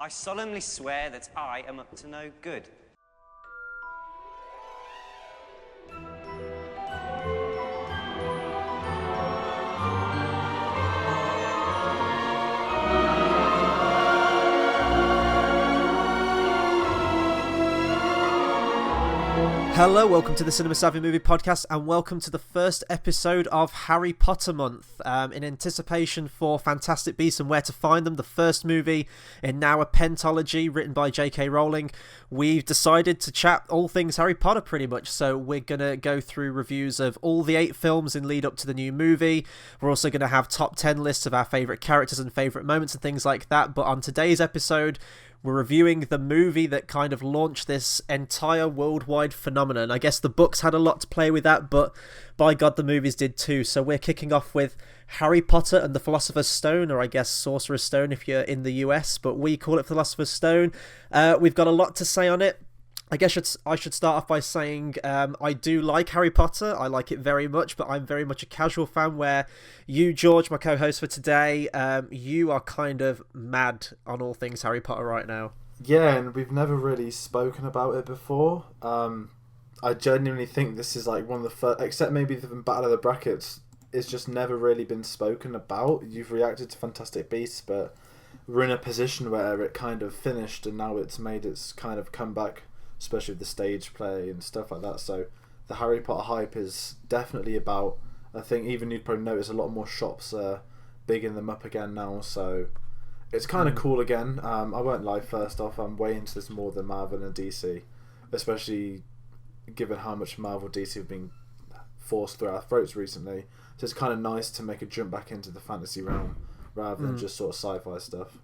I solemnly swear that I am up to no good. Hello, welcome to the Cinema Savvy Movie Podcast, and welcome to the first episode of Harry Potter Month. In anticipation for Fantastic Beasts and Where to Find Them, the first movie in now a pentology written by J.K. Rowling, we've decided to chat all things Harry Potter pretty much. So we're going to go through reviews of all the 8 films in lead up to the new movie. We're also going to have top 10 lists of our favourite characters and favourite moments and things like that. But on today's episode, we're reviewing the movie that kind of launched this entire worldwide phenomenon. I guess the books had a lot to play with that, but by God, the movies did too. So we're kicking off with Harry Potter and the Philosopher's Stone, or I guess Sorcerer's Stone if you're in the US, but we call it Philosopher's Stone. We've got a lot to say on it. I guess I should start off by saying I do like Harry Potter. I like it very much, but I'm very much a casual fan, where you, George, my co-host for today, you are kind of mad on all things Harry Potter right now. Yeah, and we've never really spoken about it before. I genuinely think this is like one of the first, except maybe the Battle of the Brackets, it's just never really been spoken about. You've reacted to Fantastic Beasts, but we're in a position where it kind of finished and now it's made its kind of comeback, especially with the stage play and stuff like that. So the Harry Potter hype is definitely about. I think even you'd probably notice a lot more shops bigging them up again now. So it's kind of cool again. I won't lie, first off, I'm way into this more than Marvel and DC, especially given how much Marvel and DC have been forced through our throats recently. So it's kind of nice to make a jump back into the fantasy realm rather than just sort of sci-fi stuff.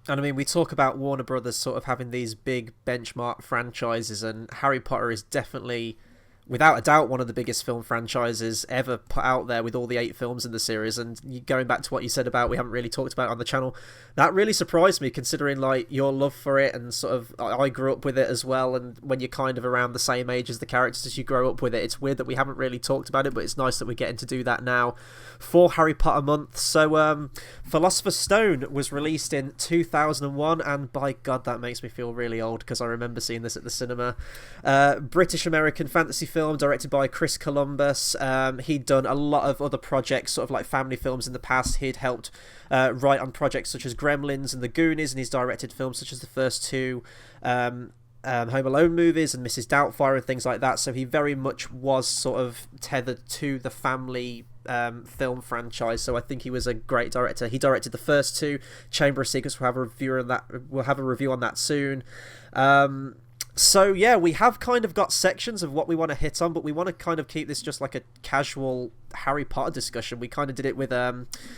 And I mean, we talk about Warner Brothers sort of having these big benchmark franchises, and Harry Potter is definitely, without a doubt, one of the biggest film franchises ever put out there with all the 8 films in the series. And going back to what you said about we haven't really talked about it on the channel, that really surprised me, considering like your love for it, and sort of I grew up with it as well. And when you're kind of around the same age as the characters as you grow up with it, it's weird that we haven't really talked about it, but it's nice that we're getting to do that now for Harry Potter month. So Philosopher's Stone was released in 2001, and by God, that makes me feel really old because I remember seeing this at the cinema. British American fantasy film directed by Chris Columbus. He'd done a lot of other projects, sort of like family films in the past. He'd helped write on projects such as Gremlins and The Goonies, and he's directed films such as the first 2 Home Alone movies and Mrs. Doubtfire and things like that. So he very much was sort of tethered to the family film franchise. So I think he was a great director. He directed the first 2, Chamber of Secrets. We'll have a review on that. We'll have a review on that soon. So yeah, we have kind of got sections of what we want to hit on, but we want to kind of keep this just like a casual Harry Potter discussion. We kind of did it with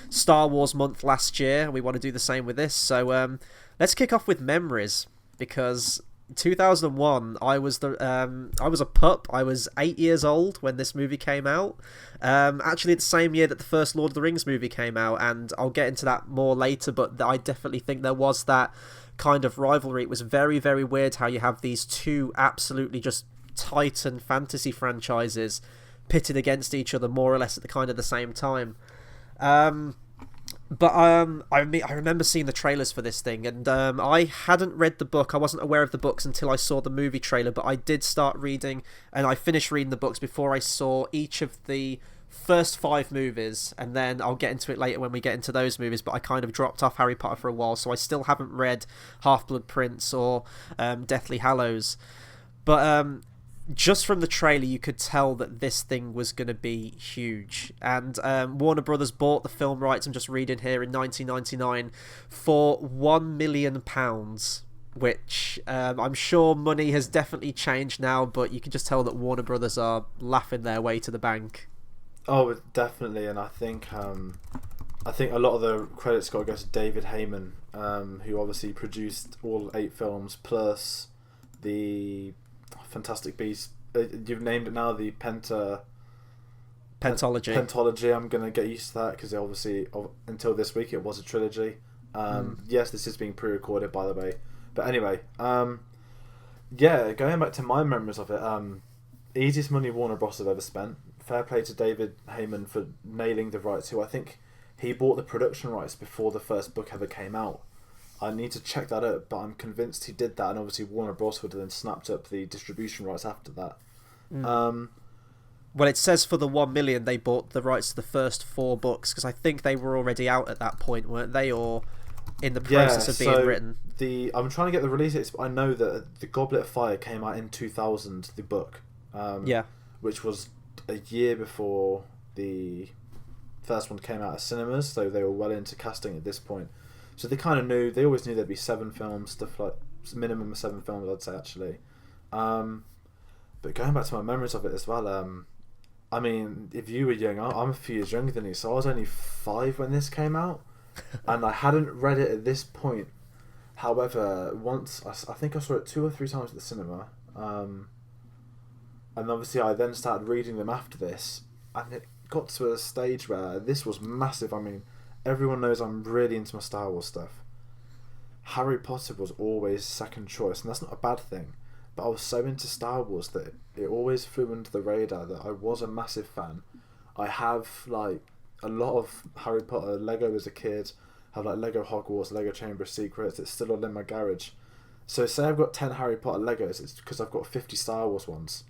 Star Wars month last year. We want to do the same with this. So let's kick off with memories, because 2001, I was a pup. I was 8 years old when this movie came out. Actually, the same year that the first Lord of the Rings movie came out, and I'll get into that more later. But I definitely think there was that kind of rivalry. It was very, very weird how you have these 2 absolutely just titan fantasy franchises pitted against each other more or less at the kind of the same time. But I remember seeing the trailers for this thing, and I hadn't read the book. I wasn't aware of the books until I saw the movie trailer, but I did start reading, and I finished reading the books before I saw each of the first 5 movies, and then I'll get into it later when we get into those movies. But I kind of dropped off Harry Potter for a while, so I still haven't read Half-Blood Prince or Deathly Hallows. But just from the trailer, you could tell that this thing was going to be huge. And Warner Brothers bought the film rights, I'm just reading here, in 1999 for £1 million, which I'm sure money has definitely changed now, but you can just tell that Warner Brothers are laughing their way to the bank. Oh, definitely, and I think a lot of the credit's got to go to David Heyman, who obviously produced all 8 films, plus the Fantastic Beasts. You've named it now, the Pentology. Pentology. I'm going to get used to that, because obviously, until this week, it was a trilogy. Yes, this is being pre-recorded, by the way. But anyway, yeah, going back to my memories of it, easiest money Warner Bros. Have ever spent. Fair play to David Heyman for nailing the rights, who I think he bought the production rights before the first book ever came out. I need to check that out, but I'm convinced he did that, and obviously Warner Bros. Would have then snapped up the distribution rights after that. Well, it says for the 1 million they bought the rights to the first 4 books, because I think they were already out at that point, weren't they, or in the process of being written? I'm trying to get the release dates, but I know that the Goblet of Fire came out in 2000, the book, which was a year before the first one came out of cinemas, so they were well into casting at this point. So they kind of knew, they always knew there'd be 7 films, stuff like, minimum of 7 films, I'd say, actually. But going back to my memories of it as well, I mean, if you were young, I'm a few years younger than you, so I was only 5 when this came out, and I hadn't read it at this point. However, once, I think I saw it 2 or 3 times at the cinema, and obviously I then started reading them after this, and it got to a stage where this was massive. I mean, everyone knows I'm really into my Star Wars stuff. Harry Potter was always second choice, and that's not a bad thing. But I was so into Star Wars that it always flew under the radar that I was a massive fan. I have like a lot of Harry Potter Lego as a kid. I have like Lego Hogwarts, Lego Chamber of Secrets. It's still all in my garage. So say I've got 10 Harry Potter Legos, it's because I've got 50 Star Wars ones.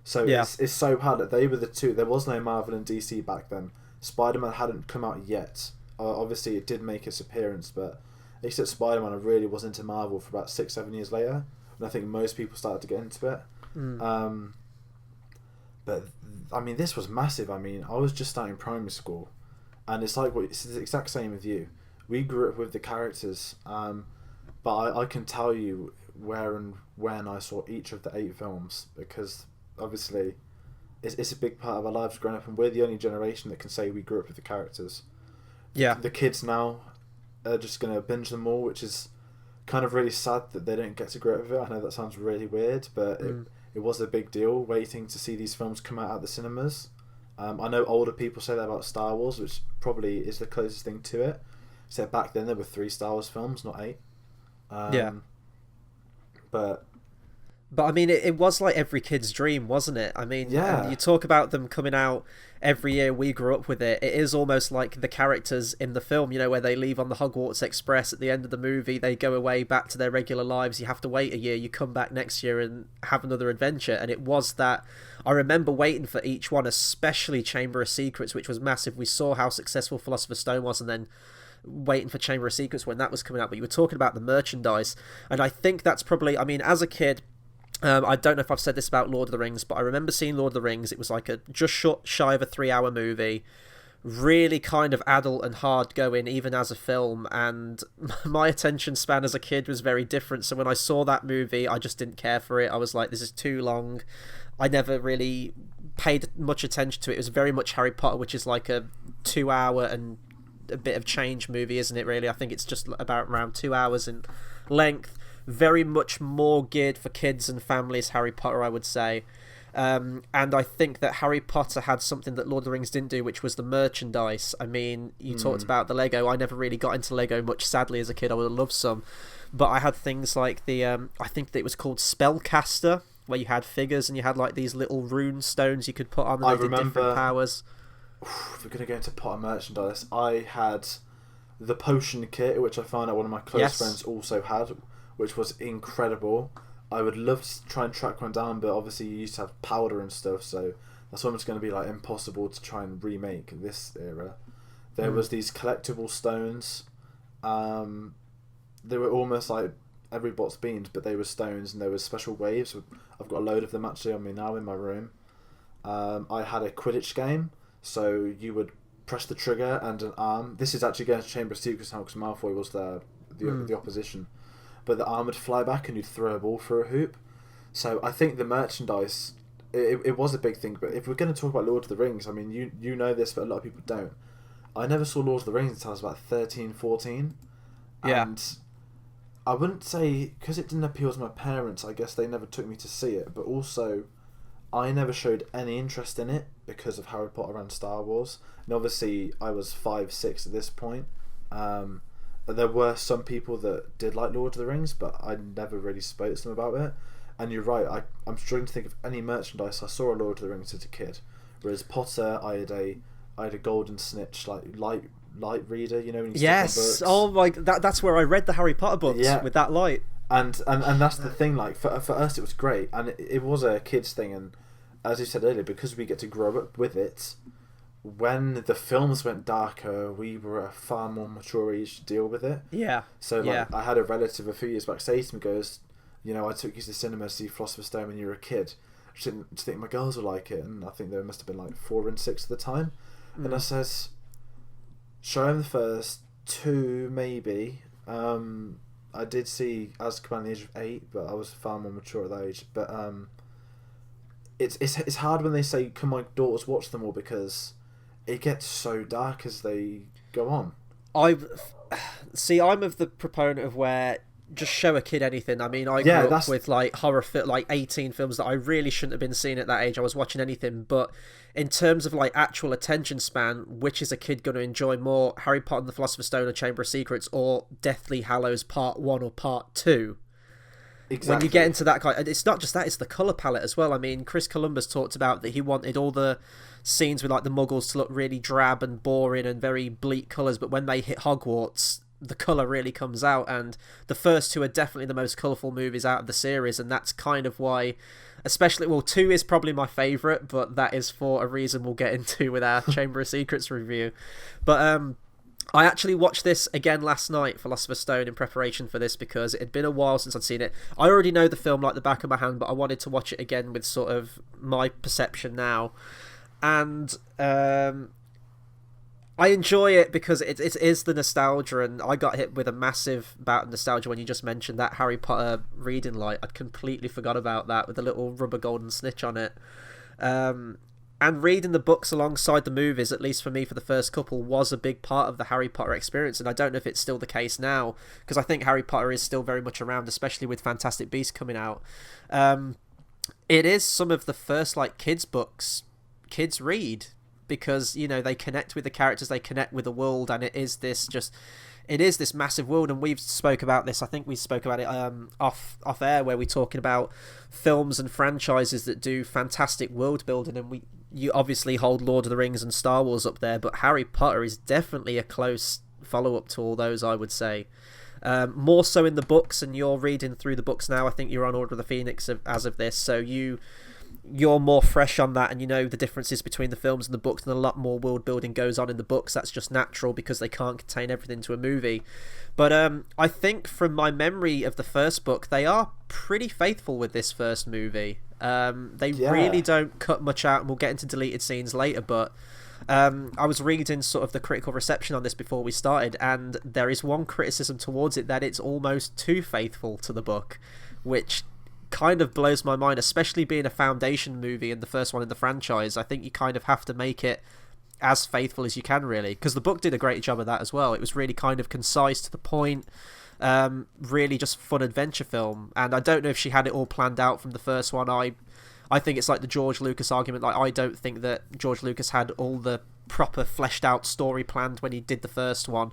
So it's so hard that they were the two. There was no Marvel and DC back then. Spider-Man hadn't come out yet. Obviously it did make its appearance, but except Spider-Man, I really was into Marvel for about 6-7 years later. And I think most people started to get into it. But I mean, this was massive. I mean, I was just starting primary school, and it's like it's the exact same with you. We grew up with the characters, but I can tell you where and when I saw each of the 8 films, because obviously it's a big part of our lives growing up, and we're the only generation that can say we grew up with the characters. Yeah. The kids now are just going to binge them all, which is kind of really sad that they don't get to grow up with it. I know that sounds really weird, but it was a big deal waiting to see these films come out at the cinemas. I know older people say that about Star Wars, which probably is the closest thing to it. So back then there were 3 Star Wars films, not 8. But I mean, it was like every kid's dream, wasn't it? I mean, you talk about them coming out every year. We grew up with it. It is almost like the characters in the film, you know, where they leave on the Hogwarts Express at the end of the movie. They go away back to their regular lives. You have to wait a year. You come back next year and have another adventure. And it was that. I remember waiting for each one, especially Chamber of Secrets, which was massive. We saw how successful Philosopher's Stone was, and then waiting for Chamber of Secrets when that was coming out. But you were talking about the merchandise, and I think that's probably, I mean, as a kid, I don't know if I've said this about Lord of the Rings, but I remember seeing Lord of the Rings. It was like a just shy of a 3-hour movie, really kind of adult and hard going, even as a film, and my attention span as a kid was very different. So when I saw that movie, I just didn't care for it. I was like, this is too long. I never really paid much attention to it. It was very much Harry Potter, which is like a 2-hour and a bit of change movie, isn't it, really? I think it's just about around 2 hours in length. Very much more geared for kids and families, Harry Potter, I would say. And I think that Harry Potter had something that Lord of the Rings didn't do, which was the merchandise. I mean, you talked about the Lego. I never really got into Lego much, sadly, as a kid. I would have loved some. But I had things like the, I think that it was called Spellcaster, where you had figures and you had like these little rune stones you could put on them. They did different powers. If we're going to go into Potter merchandise, I had the potion kit, which I found out one of my close friends also had, which was incredible. I would love to try and track one down, but obviously you used to have powder and stuff, so that's almost going to be like impossible to try and remake this era. There was these collectible stones. They were almost like every bot's beans, but they were stones, and there was special waves. I've got a load of them actually on me now in my room. I had a Quidditch game, so you would press the trigger and an arm. This is actually against Chamber of Secrets now, because Malfoy was the opposition. But the arm would fly back and you'd throw a ball through a hoop. So I think the merchandise, it was a big thing. But if we're going to talk about Lord of the Rings, I mean, you know this, but a lot of people don't. I never saw Lord of the Rings until I was about 13, 14. Yeah. And I wouldn't say, because it didn't appeal to my parents, I guess they never took me to see it. But also, I never showed any interest in it because of Harry Potter and Star Wars. And obviously, I was 5, 6 at this point. There were some people that did like Lord of the Rings, but I never really spoke to them about it. And you're right, I'm struggling to think of any merchandise I saw a Lord of the Rings as a kid. Whereas Potter, I had a golden snitch, like light light reader, you know, when you Yes. stick on books. Oh my, that's where I read the Harry Potter books, with that light. And that's the thing, like, for us it was great, and it was a kids thing, and as you said earlier, because we get to grow up with it, when the films went darker, we were at a far more mature age to deal with it. Yeah. So, like, I had a relative a few years back say to me, goes, you know, I took you to the cinema to see Philosopher's Stone when you were a kid. I didn't think my girls would like it, and I think they must have been like 4 and 6 at the time. And I says, show them the first 2, maybe. I did see Azkaban at the age of 8, but I was far more mature at that age. But it's hard when they say, can my daughters watch them all, because it gets so dark as they go on. I'm of the proponent of where just show a kid anything. I mean, I grew up with like horror like 18 films that I really shouldn't have been seeing at that age. I was watching anything, but in terms of like actual attention span, which is a kid going to enjoy more, Harry Potter and the Philosopher's Stone or Chamber of Secrets or Deathly Hallows Part 1 or Part 2? Exactly. When you get into that kind, it's not just that, it's the colour palette as well. I mean, Chris Columbus talked about that he wanted all the scenes with like the Muggles to look really drab and boring and very bleak colours, but when they hit Hogwarts, the colour really comes out, and the first 2 are definitely the most colourful movies out of the series, and that's kind of why, especially, 2 is probably my favourite, but that is for a reason we'll get into with our Chamber of Secrets review. But I actually watched this again last night, Philosopher's Stone, in preparation for this, because it had been a while since I'd seen it. I already know the film like the back of my hand, but I wanted to watch it again with sort of my perception now. And I enjoy it because it is the nostalgia, and I got hit with a massive bout of nostalgia when you just mentioned that Harry Potter reading light. I'd completely forgot about that, with a little rubber golden snitch on it. And reading the books alongside the movies, at least for me for the first couple, was a big part of the Harry Potter experience, and I don't know if it's still the case now, because I think Harry Potter is still very much around, especially with Fantastic Beasts coming out. It is some of the first like kids books kids read, because, you know, they connect with the characters, they connect with the world, and it is this massive world. And we've spoke about this, I think we spoke about it off air, where we're talking about films and franchises that do fantastic world building, and you obviously hold Lord of the Rings and Star Wars up there, but Harry Potter is definitely a close follow-up to all those, I would say. More so in the books, and you're reading through the books now. I think you're on Order of the Phoenix as of this, so you're more fresh on that, and you know the differences between the films and the books, and a lot more world building goes on in the books. That's just natural because they can't contain everything to a movie. But I think from my memory of the first book, they are pretty faithful with this first movie. They really don't cut much out, and we'll get into deleted scenes later, but I was reading sort of the critical reception on this before we started, and there is one criticism towards it, that it's almost too faithful to the book, which kind of blows my mind, especially being a foundation movie and the first one in the franchise. I think you kind of have to make it as faithful as you can, really, because the book did a great job of that as well. It was really kind of concise, to the point, really just fun adventure film, and I don't know if she had it all planned out from the first one. I think it's like the George Lucas argument. Like, I don't think that George Lucas had all the proper fleshed out story planned when he did the first one.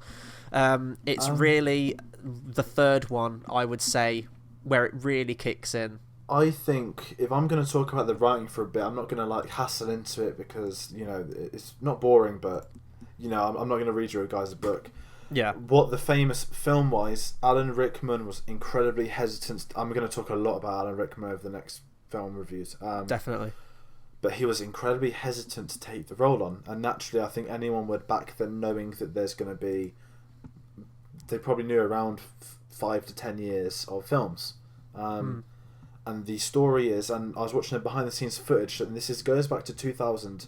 It's really the third one, I would say, where it really kicks in. I think if I'm going to talk about the writing for a bit, I'm not going to like hassle into it, because, you know, it's not boring, but, you know, I'm not going to read you guys a book. Yeah. What the famous film wise, Alan Rickman was incredibly hesitant. I'm going to talk a lot about Alan Rickman over the next film reviews. Definitely. But he was incredibly hesitant to take the role on, and naturally I think anyone would back them, knowing that there's going to be, they probably knew around 5 to 10 years of films. And the story is, and I was watching the behind the scenes footage, and this goes back to 2000.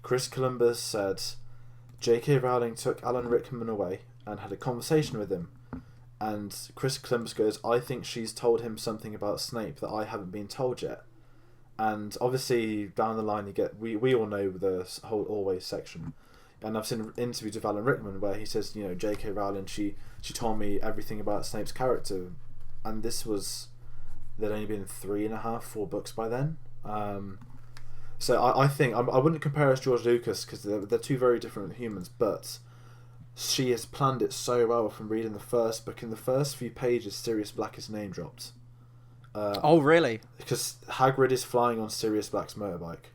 Chris Columbus said J.K. Rowling took Alan Rickman away and had a conversation with him, and Chris Columbus goes, I think she's told him something about Snape that I haven't been told yet. And obviously down the line you get, we all know the whole always section, and I've seen interviews with Alan Rickman where he says, you know, J.K. Rowling, she told me everything about Snape's character, and this was, there'd only been 3.5, 4 books by then. So I think I wouldn't compare her to George Lucas, because they're two very different humans, but she has planned it so well from reading the first book. In the first few pages, Sirius Black is name dropped. Oh, really? Because Hagrid is flying on Sirius Black's motorbike.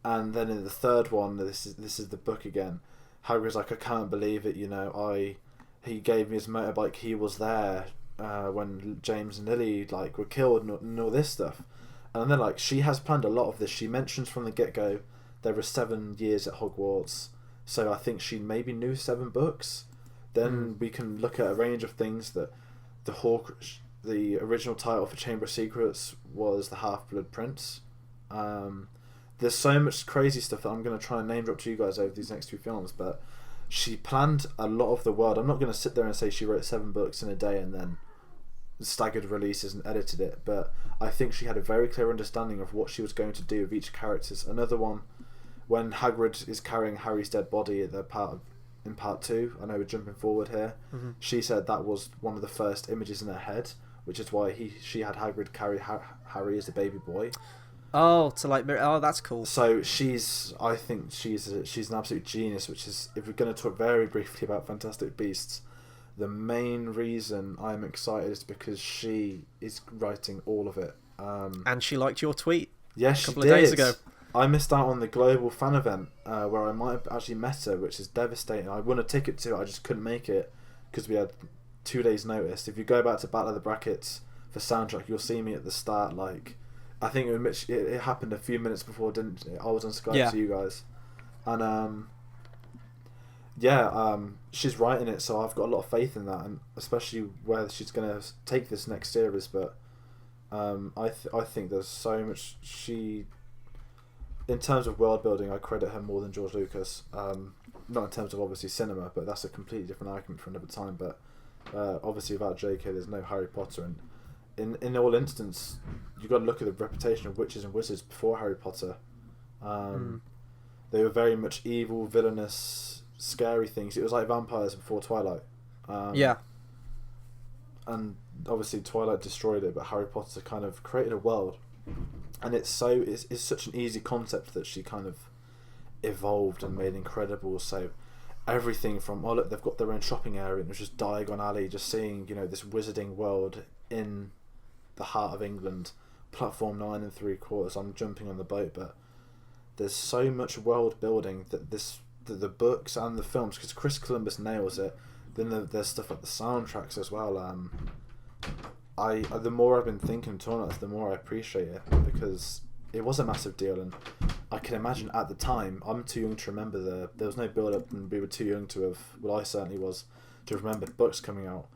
And then in the third one, this is the book again. Hagrid's like, I can't believe it. He gave me his motorbike. He was there when James and Lily were killed and all this stuff. And then she has planned a lot of this. She mentions from the get-go there were 7 years at Hogwarts, so I think she maybe knew 7 books. Then we can look at a range of things that the original title for Chamber of Secrets was The Half-Blood Prince. There's so much crazy stuff that I'm going to try and name drop to you guys over these next 2 films, but she planned a lot of the world. I'm not going to sit there and say she wrote 7 books in a day and then staggered releases and edited it, but I think she had a very clear understanding of what she was going to do with each character. Another one, when Hagrid is carrying Harry's dead body in part 2, I know we're jumping forward here, she said that was one of the first images in her head, which is why she had Hagrid carry Harry as a baby boy. Oh, that's cool. So I think she's an absolute genius, which is, if we're going to talk very briefly about Fantastic Beasts, the main reason I'm excited is because she is writing all of it. And she liked your tweet. Yes, a couple of days ago. I missed out on the global fan event where I might have actually met her, which is devastating. I won a ticket to it, I just couldn't make it because we had 2 days' notice. If you go back to Battle of the Brackets for soundtrack, you'll see me at the start. I think it happened a few minutes before, didn't it? I was on Skype to you guys, and she's writing it, so I've got a lot of faith in that, and especially where she's going to take this next series. But I think there's so much in terms of world building, I credit her more than George Lucas. Not in terms of obviously cinema, but that's a completely different argument for another time. But obviously without J.K. there's no Harry Potter, and in all instance you've got to look at the reputation of witches and wizards before Harry Potter. They were very much evil, villainous, scary things. It was like vampires before Twilight. And obviously Twilight destroyed it, but Harry Potter kind of created a world, and it's such an easy concept that she kind of evolved and made incredible. So everything from, oh look, they've got their own shopping area, and it was just Diagon Alley, just seeing this wizarding world in the heart of England, platform 9 3/4. I'm jumping on the boat, but there's so much world building that the books and the films, because Chris Columbus nails it. Then there's stuff like the soundtracks as well. The more I've been thinking and talking about this, the more I appreciate it, because it was a massive deal, and I can imagine at the time, I'm too young to remember there was no build up, and we were too young to have, well I certainly was, to have remembered books coming out.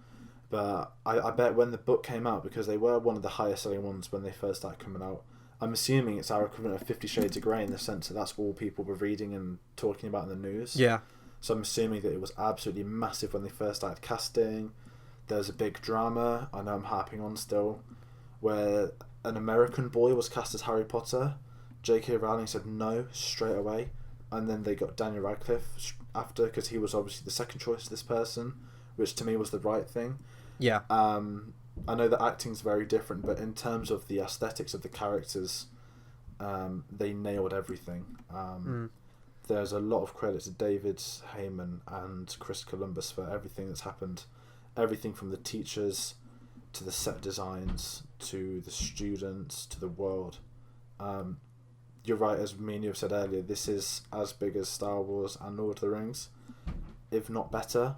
But I bet when the book came out, because they were one of the highest selling ones when they first started coming out, I'm assuming it's our equivalent of 50 Shades of Grey in the sense that that's all people were reading and talking about in the news. Yeah. So I'm assuming that it was absolutely massive when they first started casting. There's a big drama, I know I'm harping on still, where an American boy was cast as Harry Potter. J.K. Rowling said no straight away, and then they got Daniel Radcliffe after, because he was obviously the second choice of this person, which to me was the right thing. Yeah. I know that acting's very different, but in terms of the aesthetics of the characters, they nailed everything. There's a lot of credit to David Heyman and Chris Columbus for everything that's happened. Everything from the teachers to the set designs to the students to the world. You're right, as me and you have said earlier, this is as big as Star Wars and Lord of the Rings, if not better.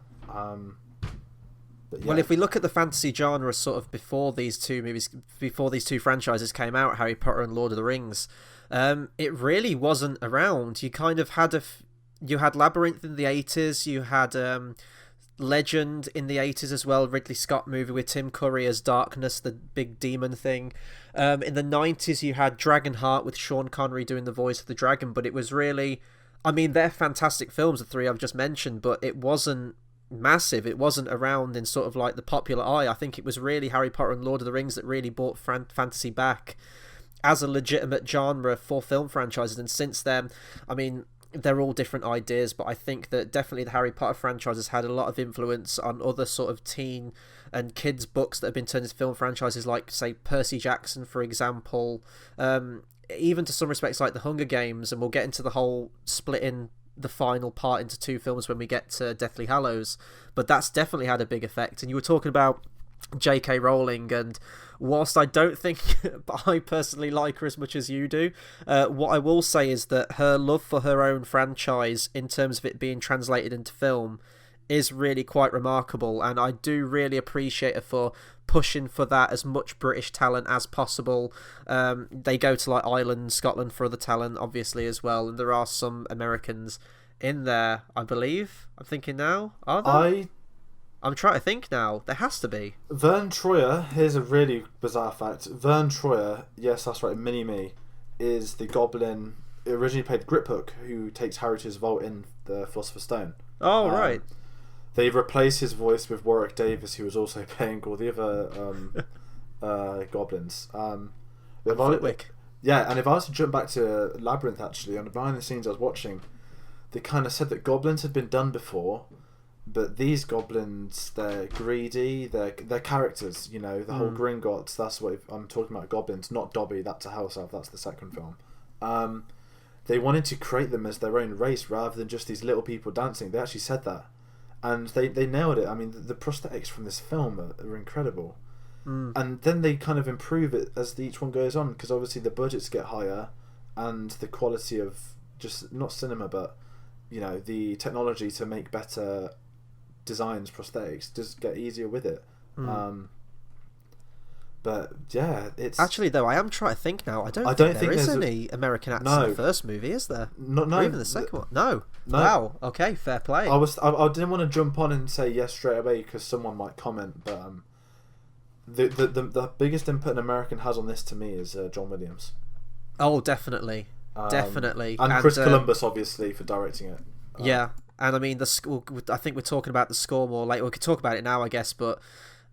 Well, if we look at the fantasy genre sort of before these two franchises came out, Harry Potter and Lord of the Rings, it really wasn't around. You kind of had you had Labyrinth in the 80s, you had Legend in the 80s as well, Ridley Scott movie with Tim Curry as Darkness, the big demon thing. In the 90s you had Dragonheart with Sean Connery doing the voice of the dragon, but it was really, I mean, they're fantastic films, the three I've just mentioned, but it wasn't massive. It wasn't around in sort of like the popular eye. I think it was really Harry Potter and Lord of the Rings that really brought fantasy back as a legitimate genre for film franchises, and since then, I mean, they're all different ideas, but I think that definitely the Harry Potter franchise has had a lot of influence on other sort of teen and kids books that have been turned into film franchises, like say Percy Jackson, for example, even to some respects like the Hunger Games, and we'll get into the whole splitting the final part into two films when we get to Deathly Hallows, but that's definitely had a big effect. And you were talking about J.K. Rowling, and whilst I don't think I personally like her as much as you do, what I will say is that her love for her own franchise, in terms of it being translated into film, is really quite remarkable, and I do really appreciate her for pushing for that as much British talent as possible. They go to like Ireland, Scotland for other talent, obviously, as well, and there are some Americans in there, I believe. I'm thinking now, are there? I'm trying to think now. There has to be. Verne Troyer, here's a really bizarre fact. Verne Troyer, yes, that's right, Mini-Me, is the goblin who originally played Griphook, who takes Harry to his vault in the Philosopher's Stone. Oh, right. They replaced his voice with Warwick Davis, who was also playing all the other goblins. Flitwick. Yeah, and if I was to jump back to Labyrinth, actually, on the behind the scenes I was watching, they kind of said that goblins had been done before, but these goblins, they're greedy, they're characters, you know, the whole Gringotts, that's what I'm talking about, goblins, not Dobby, that's a house elf, that's the second film. They wanted to create them as their own race rather than just these little people dancing. They actually said that. And they nailed it. I mean, the prosthetics from this film are incredible. And then they kind of improve it as each one goes on, because obviously the budgets get higher and the quality of just, not cinema, but, you know, the technology to make better designs, prosthetics, just get easier with it. But yeah, it's actually, though, I am trying to think now. I don't think there is any American actors in the first movie, is there? No, or even the second one. No. Wow. Okay, fair play. I didn't want to jump on and say yes straight away because someone might comment, but the biggest input an American has on this to me is John Williams. Oh, definitely, definitely, and Chris Columbus, obviously, for directing it. Yeah, and I mean I think we're talking about the score more later. We could talk about it now, I guess, but.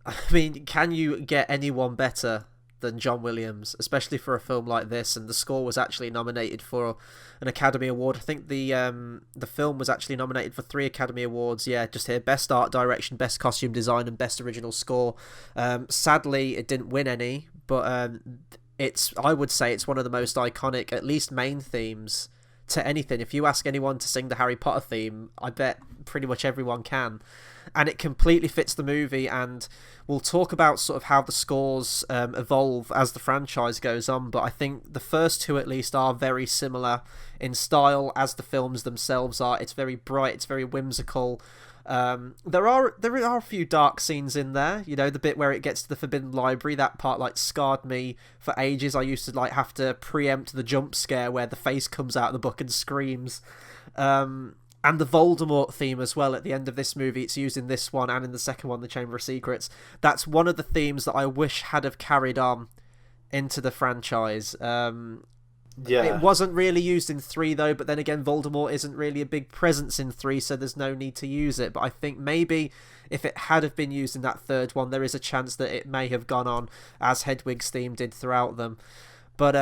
I mean, can you get anyone better than John Williams, especially for a film like this? And the score was actually nominated for an Academy Award. I think the film was actually nominated for 3 Academy Awards. Yeah, just here: Best Art Direction, Best Costume Design, and Best Original Score. Sadly, it didn't win any, but I would say it's one of the most iconic, at least main themes to anything. If you ask anyone to sing the Harry Potter theme, I bet pretty much everyone can. And it completely fits the movie, and we'll talk about sort of how the scores evolve as the franchise goes on, but I think the first 2 at least are very similar in style as the films themselves are. It's very bright, it's very whimsical. There are a few dark scenes in there, you know, the bit where it gets to the Forbidden Library, that part like scarred me for ages. I used to like have to preempt the jump scare where the face comes out of the book and screams. And the Voldemort theme as well at the end of this movie. It's used in this one and in the second one, The Chamber of Secrets. That's one of the themes that I wish had have carried on into the franchise. It wasn't really used in 3 though, but then again, Voldemort isn't really a big presence in 3, so there's no need to use it. But I think maybe if it had have been used in that 3rd one, there is a chance that it may have gone on as Hedwig's theme did throughout them. But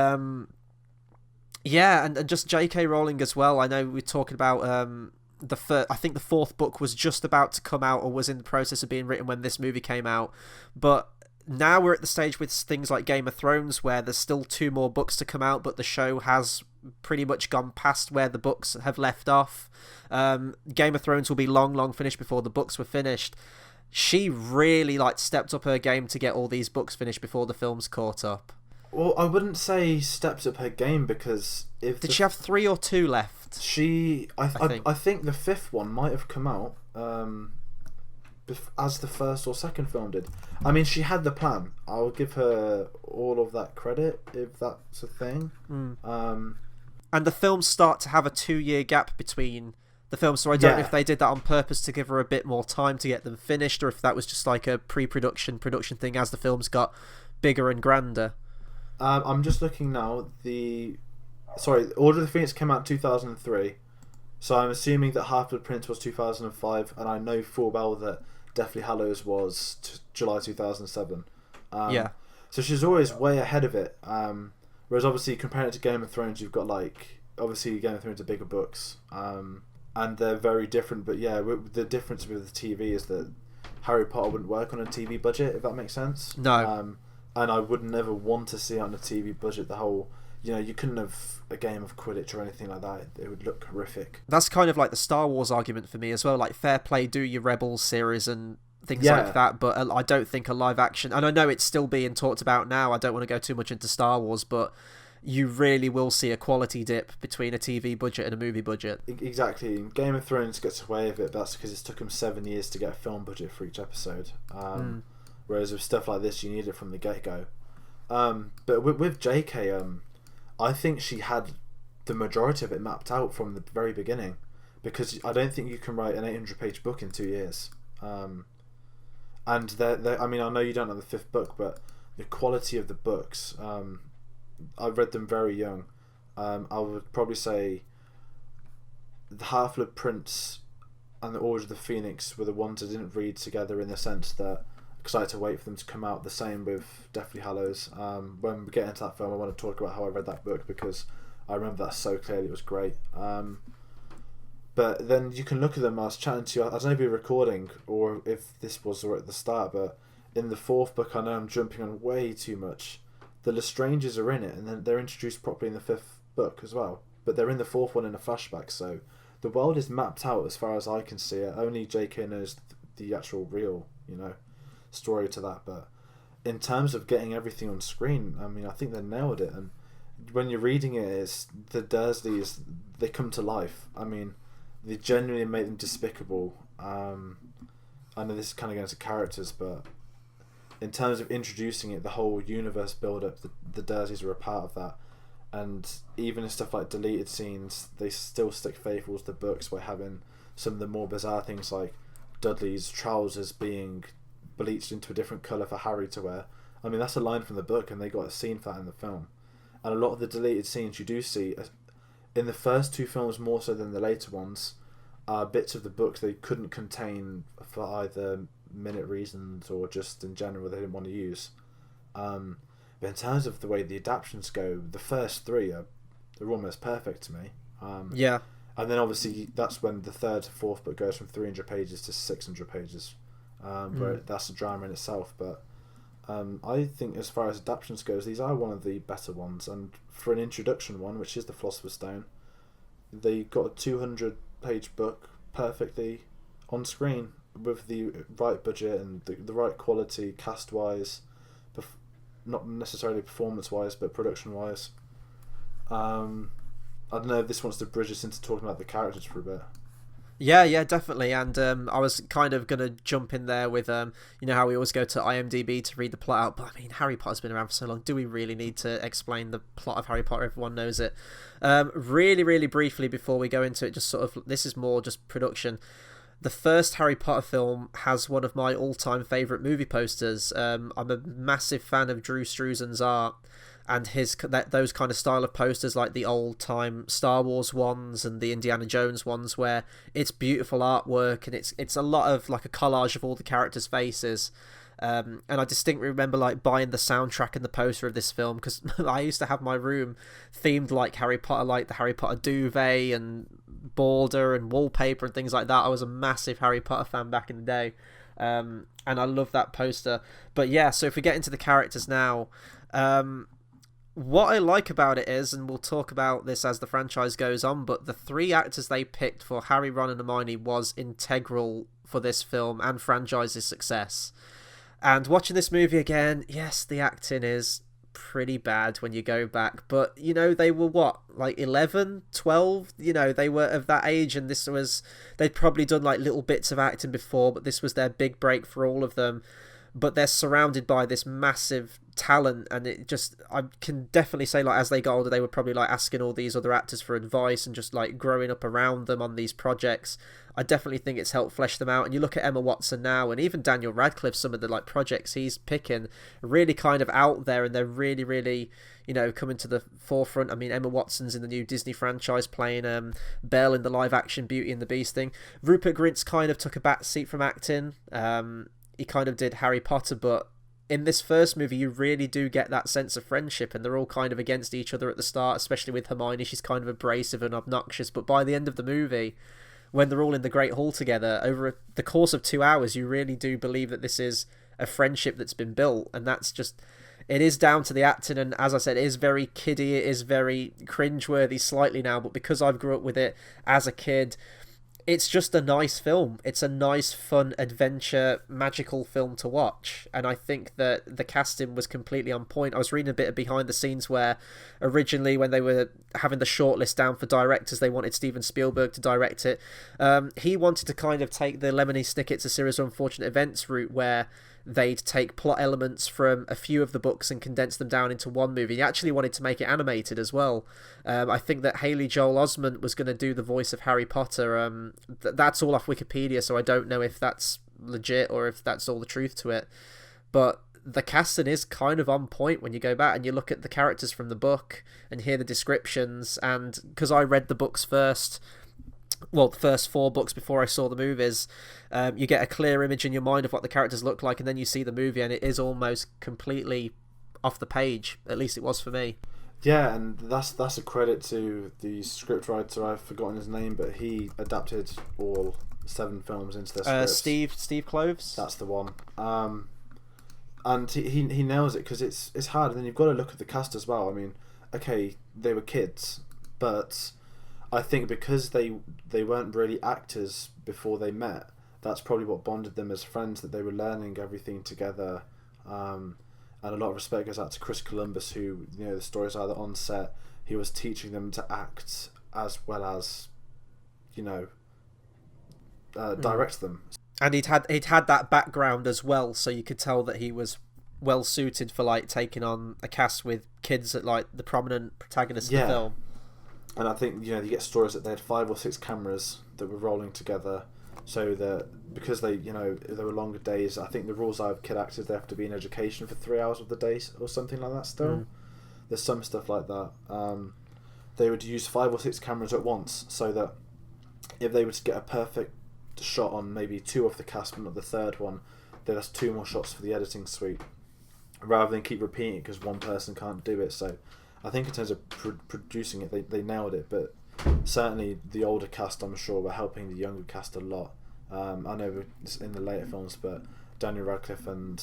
yeah, and just J.K. Rowling as well. I know we're talking about I think the 4th book was just about to come out or was in the process of being written when this movie came out. But now we're at the stage with things like Game of Thrones where there's still 2 more books to come out, but the show has pretty much gone past where the books have left off. Game of Thrones will be long finished before the books were finished. She really stepped up her game to get all these books finished before the films caught up. Well, I wouldn't say stepped up her game, because did she have 3 or 2 left? I think the 5th one might have come out as the first or second film did. I mean, she had the plan. I'll give her all of that credit, if that's a thing. And the films start to have a 2-year gap between the films, so I don't know if they did that on purpose to give her a bit more time to get them finished, or if that was just like a production thing as the films got bigger and grander. I'm just looking now. Order of the Phoenix came out in 2003, so I'm assuming that Half-Blood Prince was 2005, and I know full well that Deathly Hallows was July 2007. So she's always way ahead of it. Whereas obviously comparing it to Game of Thrones, you've got obviously Game of Thrones are bigger books, and they're very different. But yeah, the difference with the TV is that Harry Potter wouldn't work on a TV budget, if that makes sense. No. And I would never want to see it on a TV budget. The whole, you couldn't have a game of Quidditch or anything like that. It would look horrific. That's kind of like the Star Wars argument for me as well. Like, fair play, do your Rebels series and things like that. But I don't think a live action, and I know it's still being talked about now, I don't want to go too much into Star Wars, but you really will see a quality dip between a TV budget and a movie budget. Exactly. Game of Thrones gets away with it, but that's because it's took them 7 years to get a film budget for each episode. Whereas with stuff like this, you need it from the get-go. But with JK, I think she had the majority of it mapped out from the very beginning, because I don't think you can write an 800-page book in 2 years. And I mean, I know you don't know the 5th book, but the quality of the books, I read them very young. I would probably say the Half-Blood Prince and the Order of the Phoenix were the ones I didn't read together, in the sense that excited to wait for them to come out. The same with Deathly Hallows. When we get into that film, I want to talk about how I read that book, because I remember that so clearly. It was great. But then you can look at them. I was chatting to you, I don't know if you're recording or if this was at the start, but in the 4th book, I know I'm jumping on way too much. The Lestrangers are in it, and then they're introduced properly in the 5th book as well. But they're in the 4th one in a flashback, so the world is mapped out as far as I can see it. Only JK knows the actual real, story to that. But in terms of getting everything on screen, I mean, I think they nailed it. And when you're reading it, it's the Dursleys, they come to life. I mean, they genuinely make them despicable. I know this is kind of going to characters, but in terms of introducing it, the whole universe build-up, the Dursleys are a part of that. And even in stuff like deleted scenes, they still stick faithful to the books by having some of the more bizarre things, like Dudley's trousers being bleached into a different colour for Harry to wear. I mean, that's a line from the book, and they got a scene for that in the film. And a lot of the deleted scenes you do see, in the first 2 films more so than the later ones, are bits of the book they couldn't contain for either minute reasons or just in general they didn't want to use. But in terms of the way the adaptations go, the first 3 they're almost perfect to me. Yeah. And then obviously that's when the 3rd to 4th book goes from 300 pages to 600 pages, where that's a drama in itself. But I think as far as adaptations goes, these are one of the better ones. And for an introduction one, which is the Philosopher's Stone, they got a 200-page book perfectly on screen, with the right budget and the right quality, cast-wise, not necessarily performance-wise, but production-wise. I don't know if this wants to bridge us into talking about the characters for a bit. Yeah, definitely. And I was kind of going to jump in there with, how we always go to IMDb to read the plot out. But I mean, Harry Potter's been around for so long. Do we really need to explain the plot of Harry Potter? Everyone knows it. Really, really briefly before we go into it, just sort of, this is more just production. The first Harry Potter film has one of my all-time favourite movie posters. I'm a massive fan of Drew Struzan's art, and those kind of style of posters, like the old-time Star Wars ones and the Indiana Jones ones, where it's beautiful artwork and it's a lot of like a collage of all the characters' faces. And I distinctly remember like buying the soundtrack and the poster of this film, because I used to have my room themed like Harry Potter, like the Harry Potter duvet and border and wallpaper and things like that. I was a massive Harry Potter fan back in the day, and I love that poster. But yeah, so if we get into the characters now, what I like about it is, and we'll talk about this as the franchise goes on, but the 3 actors they picked for Harry, Ron and Hermione was integral for this film and franchise's success. And watching this movie again, yes, the acting is pretty bad when you go back, but they were what, like 11, 12, they were of that age, and they'd probably done like little bits of acting before, but this was their big break for all of them. But they're surrounded by this massive talent, and I can definitely say, like, as they got older, they were probably like asking all these other actors for advice and just like growing up around them on these projects. I definitely think it's helped flesh them out. And you look at Emma Watson now, and even Daniel Radcliffe, some of the like projects he's picking really kind of out there, and they're really, really, coming to the forefront. I mean, Emma Watson's in the new Disney franchise playing Belle in the live action Beauty and the Beast thing. Rupert Grint's kind of took a back seat from acting. He kind of did Harry Potter, but in this first movie you really do get that sense of friendship, and they're all kind of against each other at the start, especially with Hermione. She's kind of abrasive and obnoxious, but by the end of the movie, when they're all in the Great Hall together, over the course of 2 hours, you really do believe that this is a friendship that's been built, and that's just... It is down to the acting, and as I said, it is very kiddie, it is very cringeworthy slightly now, but because I've grew up with it as a kid... it's just a nice film. It's a nice, fun, adventure, magical film to watch. And I think that the casting was completely on point. I was reading a bit of behind the scenes where originally when they were having the shortlist down for directors, they wanted Steven Spielberg to direct it. He wanted to kind of take the Lemony Snicket's A Series of Unfortunate Events route where they'd take plot elements from a few of the books and condense them down into one movie. He actually wanted to make it animated as well. I think that Haley Joel Osment was going to do the voice of Harry Potter. That's all off Wikipedia, so I don't know if that's legit or if that's all the truth to it. But the casting is kind of on point when you go back and you look at the characters from the book and hear the descriptions. And because I read the books first, well, the first 4 books before I saw the movies, you get a clear image in your mind of what the characters look like, and then you see the movie and it is almost completely off the page. At least it was for me. Yeah, and that's a credit to the scriptwriter. I've forgotten his name, but he adapted all 7 films into their scripts. Steve Kloves? That's the one. And he nails it because it's hard, and then you've got to look at the cast as well. I mean, okay, they were kids, but I think because they weren't really actors before they met, that's probably what bonded them as friends, that they were learning everything together. And a lot of respect goes out to Chris Columbus, who, you know, the stories are that on set, he was teaching them to act as well as, you know, direct them. And he'd had that background as well, so you could tell that he was well suited for like taking on a cast with kids at like the prominent protagonists of the film. And I think, you know, you get stories that they had 5 or 6 cameras that were rolling together, so that because they, you know, there were longer days. I think the rules are of kid actors, they have to be in education for 3 hours of the day or something like that still. There's some stuff like that. They would use 5 or 6 cameras at once, so that if they were to get a perfect shot on maybe 2 of the cast but not the third one, then that's 2 more shots for the editing suite, rather than keep repeating it because one person can't do it. So I think in terms of producing it, they nailed it, but certainly the older cast, I'm sure, were helping the younger cast a lot. I know in the later films, but Daniel Radcliffe and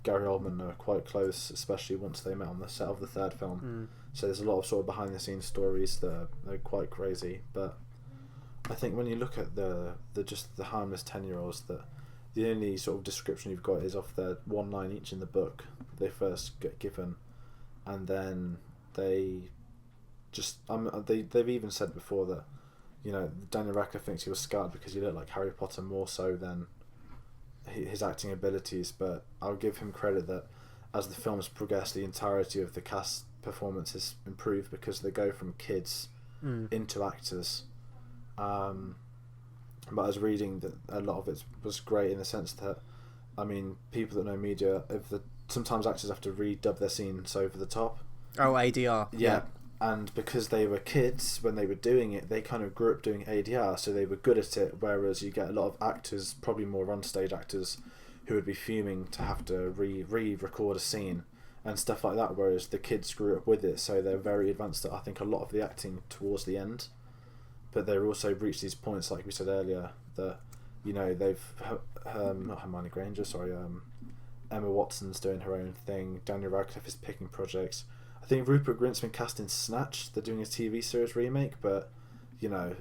Gary Oldman are quite close, especially once they met on the set of the 3rd film. So there's a lot of sort of behind the scenes stories that are quite crazy. But I think when you look at the harmless 10-year-olds, that the only sort of description you've got is off their 1 line each in the book they first get given, and then they just they've even said before that, you know, Daniel Radcliffe thinks he was scarred because he looked like Harry Potter more so than his acting abilities. But I'll give him credit that as the films progress, the entirety of the cast performances improve because they go from kids into actors. But I was reading that a lot of it was great in the sense that, I mean, people that know media, sometimes actors have to redub their scenes over the top. Oh, ADR. Yeah. And because they were kids when they were doing it, they kind of grew up doing ADR, so they were good at it. Whereas you get a lot of actors, probably more on-stage actors, who would be fuming to have to re-record a scene and stuff like that. Whereas the kids grew up with it, so they're very advanced at, I think, a lot of the acting towards the end. But they've also reached these points, like we said earlier, that, you know, they've not Hermione Granger, sorry, Emma Watson's doing her own thing. Daniel Radcliffe is picking projects. I think Rupert Grint's been cast in Snatch. They're doing a TV series remake, but, you know,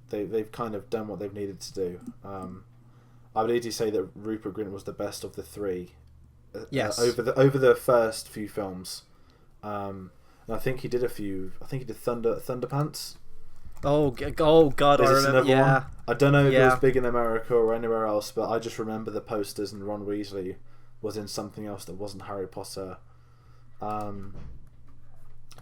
they've kind of done what they've needed to do. I would easily say that Rupert Grint was the best of the 3. Yes. Over the first few films. And I think he did a few. I think he did Thunderpants. Oh God! I remember. Yeah. One? I don't know if it was big in America or anywhere else, but I just remember the posters, and Ron Weasley was in something else that wasn't Harry Potter.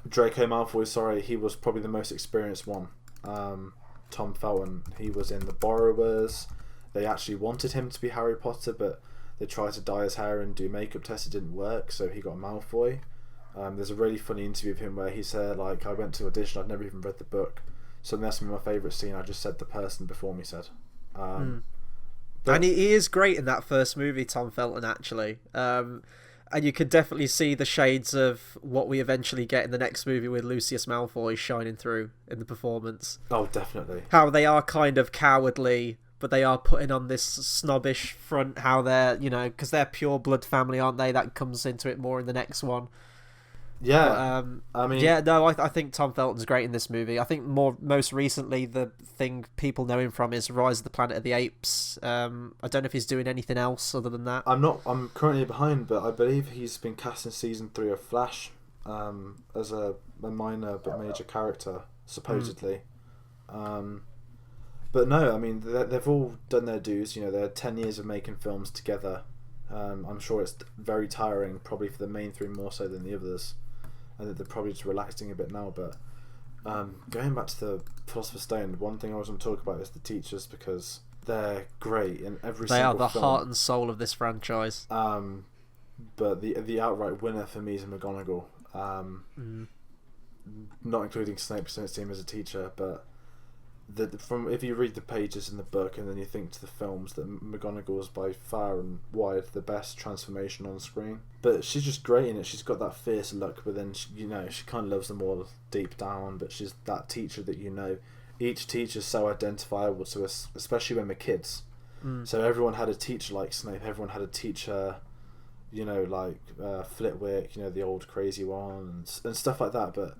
Draco Malfoy, sorry, he was probably the most experienced one. Tom Felton, he was in The Borrowers. They actually wanted him to be Harry Potter, but they tried to dye his hair and do makeup tests. It didn't work, so he got Malfoy. There's a really funny interview of him where he said, like, I went to audition, I'd never even read the book, so that's my favourite scene. I just said the person before me said. And he is great in that first movie, Tom Felton, actually. And you could definitely see the shades of what we eventually get in the next movie with Lucius Malfoy shining through in the performance. Oh, definitely. How they are kind of cowardly, but they are putting on this snobbish front, how they're, you know, because they're pure blood family, aren't they? That comes into it more in the next one. Yeah, But, I mean, yeah, no, I think Tom Felton's great in this movie. I think most recently the thing people know him from is Rise of the Planet of the Apes. I don't know if he's doing anything else other than that. I'm currently behind, but I believe he's been cast in season 3 of Flash, as a minor but major character, supposedly. But no, I mean, they've all done their dues. You know, they had 10 years of making films together. I'm sure it's very tiring, probably for the main 3 more so than the others. And that they're probably just relaxing a bit now. But going back to the Philosopher's Stone, one thing I was going to talk about is the teachers, because they're great in every single film. They are the heart and soul of this franchise. But the outright winner for me is McGonagall. Not including Snape, because I don't see him as a teacher, but if you read the pages in the book and then you think to the films, that McGonagall is by far and wide the best transformation on screen. But she's just great in it. She's got that fierce look, but then she kind of loves them all deep down. But she's that teacher that each teacher's so identifiable to us, especially when we're kids. So everyone had a teacher like Snape. Everyone had a teacher, like Flitwick, the old crazy one, and stuff like that. But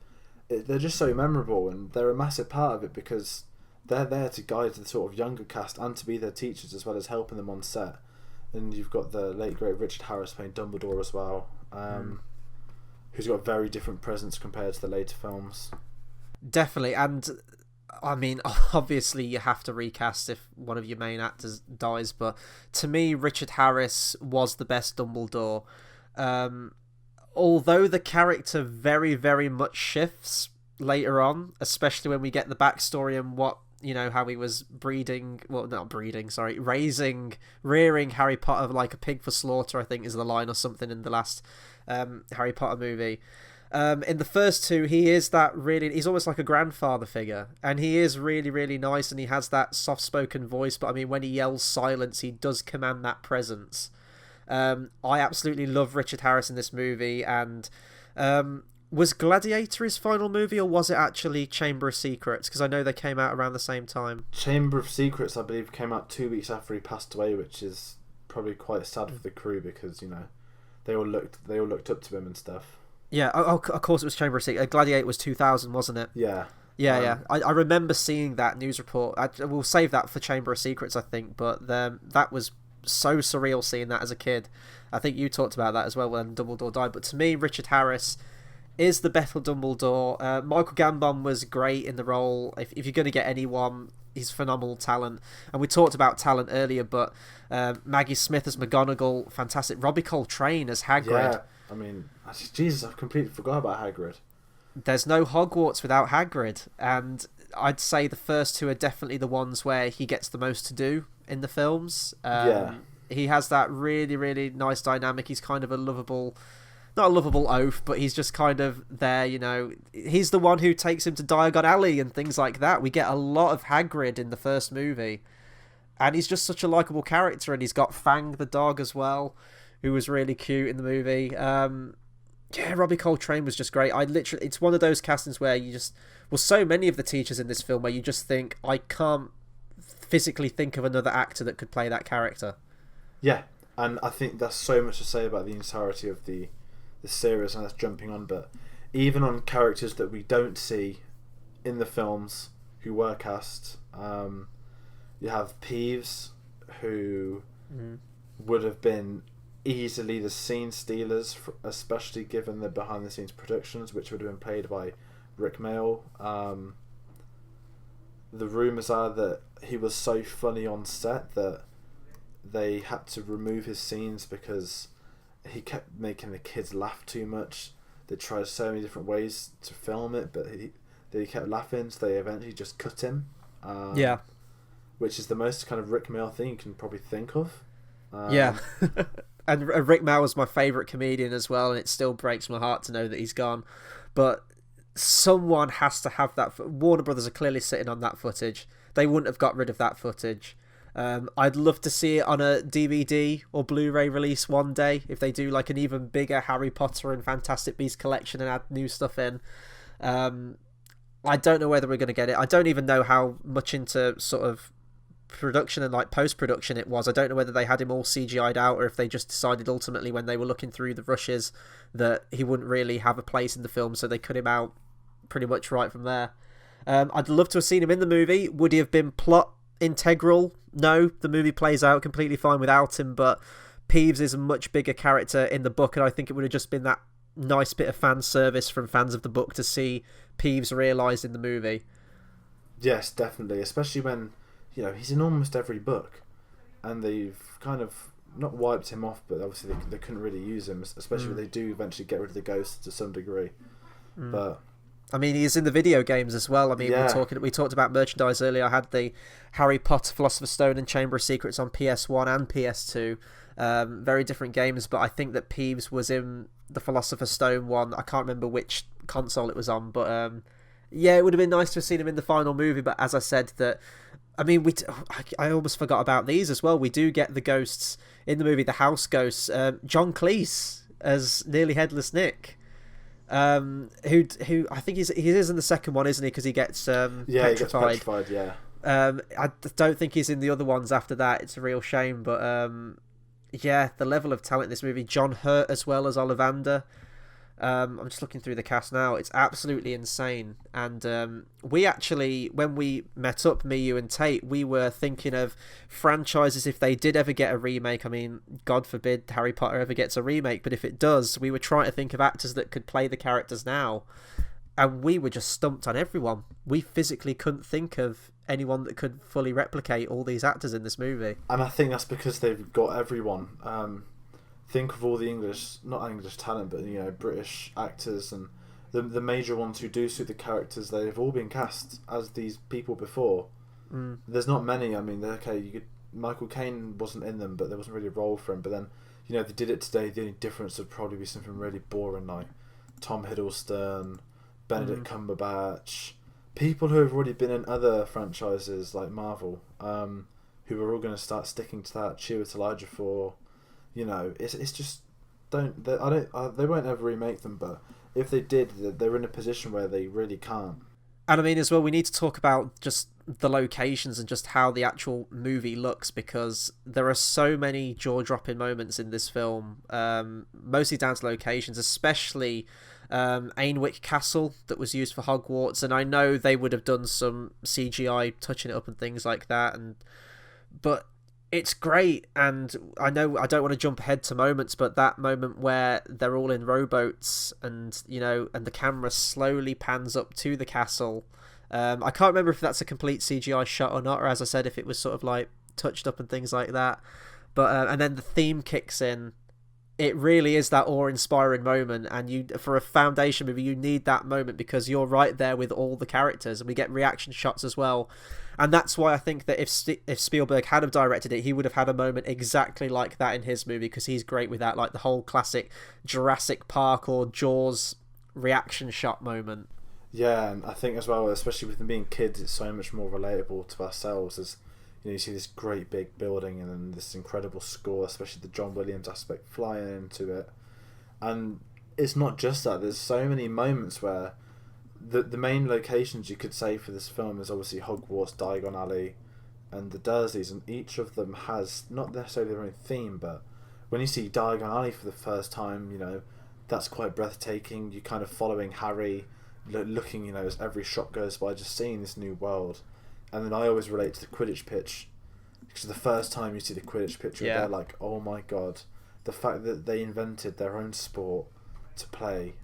they're just so memorable, and they're a massive part of it because they're there to guide the sort of younger cast and to be their teachers as well as helping them on set. And you've got the late great Richard Harris playing Dumbledore as well, who's got a very different presence compared to the later films. Definitely, and I mean, obviously you have to recast if one of your main actors dies, but to me, Richard Harris was the best Dumbledore. Although the character very, very much shifts later on, especially when we get the backstory and how he was rearing Harry Potter like a pig for slaughter, I think is the line or something in the last Harry Potter movie. In the first 2, he's almost like a grandfather figure, and he is really, really nice, and he has that soft-spoken voice, but I mean, when he yells silence, he does command that presence. I absolutely love Richard Harris in this movie, and was Gladiator his final movie, or was it actually Chamber of Secrets? Because I know they came out around the same time. Chamber of Secrets, I believe, came out 2 weeks after he passed away, which is probably quite sad for the crew because they all looked up to him and stuff. Yeah, of course it was Chamber of Secrets. Gladiator was 2000, wasn't it? Yeah. Yeah. I remember seeing that news report. We'll save that for Chamber of Secrets, I think, but that was so surreal seeing that as a kid. I think you talked about that as well when Dumbledore died, but to me, Richard Harris is the better Dumbledore. Michael Gambon was great in the role. If you're going to get anyone, he's phenomenal talent. And we talked about talent earlier, but Maggie Smith as McGonagall, fantastic. Robbie Coltrane as Hagrid. Yeah, I mean, Jesus, I've completely forgot about Hagrid. There's no Hogwarts without Hagrid, and I'd say the first 2 are definitely the ones where he gets the most to do in the films. He has that really, really nice dynamic. He's kind of not a lovable oaf, but he's just kind of there, He's the one who takes him to Diagon Alley and things like that. We get a lot of Hagrid in the first movie, and he's just such a likeable character, and he's got Fang the dog as well, who was really cute in the movie. Robbie Coltrane was just great. It's one of those castings where so many of the teachers in this film where you just think, I can't physically think of another actor that could play that character. Yeah, and I think that's so much to say about the entirety of the series, and that's jumping on, but even on characters that we don't see in the films who were cast, you have Peeves, who would have been easily the scene stealers, especially given the behind the scenes productions, which would have been played by Rickman. The rumours are that he was so funny on set that they had to remove his scenes because he kept making the kids laugh too much. They tried so many different ways to film it, but they kept laughing, so they eventually just cut him. Which is the most kind of Rick Mail thing you can probably think of. And Rick Mail was my favourite comedian as well, and it still breaks my heart to know that he's gone. But someone has to have that. Warner Brothers are clearly sitting on that footage. They wouldn't have got rid of that footage. I'd love to see it on a DVD or Blu-ray release one day, if they do like an even bigger Harry Potter and Fantastic Beasts collection and add new stuff in. I don't know whether we're going to get it. I don't even know how much into sort of production and like post-production it was. I don't know whether they had him all CGI'd out or if they just decided ultimately when they were looking through the rushes that he wouldn't really have a place in the film, so they cut him out pretty much right from there. I'd love to have seen him in the movie. Would he have been plot integral? No, the movie plays out completely fine without him, but Peeves is a much bigger character in the book, and I think it would have just been that nice bit of fan service from fans of the book to see Peeves realised in the movie. Yes, definitely, especially when, he's in almost every book, and they've kind of not wiped him off, but obviously they couldn't really use him, especially when they do eventually get rid of the ghosts to some degree. But I mean, he's in the video games as well. I mean, we talked about merchandise earlier. I had the Harry Potter, Philosopher's Stone and Chamber of Secrets on PS1 and PS2. Very different games, but I think that Peeves was in the Philosopher's Stone one. I can't remember which console it was on, but it would have been nice to have seen him in the final movie. But as I said, I almost forgot about these as well. We do get the ghosts in the movie, the house ghosts. John Cleese as Nearly Headless Nick. Who I think he is in the second one, isn't he? Because he gets petrified. He gets petrified. Yeah. I don't think he's in the other ones after that. It's a real shame, but the level of talent in this movie. John Hurt as well as Ollivander. I'm just looking through the cast now. It's absolutely insane. And we actually, when we met up, me, you and Tate, we were thinking of franchises if they did ever get a remake. I mean, God forbid Harry Potter ever gets a remake, but if it does, we were trying to think of actors that could play the characters now. And we were just stumped on everyone. We physically couldn't think of anyone that could fully replicate all these actors in this movie. And I think that's because they've got everyone. Think of all the not English talent, but British actors and the major ones who do suit the characters. They've all been cast as these people before. There's not many. I mean, Michael Caine wasn't in them, but there wasn't really a role for him. But then, if they did it today, the only difference would probably be something really boring like Tom Hiddleston, Benedict Cumberbatch, people who have already been in other franchises like Marvel, who are all going to start sticking to that. Chiwetel Ejiofor. It's just they won't ever remake them, but if they did, they're in a position where they really can't. And I mean, as well, we need to talk about just the locations and just how the actual movie looks, because there are so many jaw-dropping moments in this film, mostly down to locations, especially Ainwick Castle that was used for Hogwarts. And I know they would have done some CGI touching it up and things like that, but it's great. And I know I don't want to jump ahead to moments, but that moment where they're all in rowboats and and the camera slowly pans up to the castle. I can't remember if that's a complete CGI shot or not, or as I said, if it was sort of like touched up and things like that. But and then the theme kicks in. It really is that awe-inspiring moment, and for a foundation movie, you need that moment because you're right there with all the characters, and we get reaction shots as well. And that's why I think that if Spielberg had have directed it, he would have had a moment exactly like that in his movie, because he's great with that, like the whole classic Jurassic Park or Jaws reaction shot moment. Yeah, and I think as well, especially with them being kids, it's so much more relatable to ourselves as you see this great big building and then this incredible score, especially the John Williams aspect flying into it. And it's not just that, there's so many moments where the main locations you could say for this film is obviously Hogwarts, Diagon Alley and the Dursleys, and each of them has not necessarily their own theme, but when you see Diagon Alley for the first time, that's quite breathtaking. You're kind of following Harry, looking, as every shot goes by, just seeing this new world. And then I always relate to the Quidditch Pitch, because the first time you see the Quidditch Pitch, you're there like, oh my god, the fact that they invented their own sport to play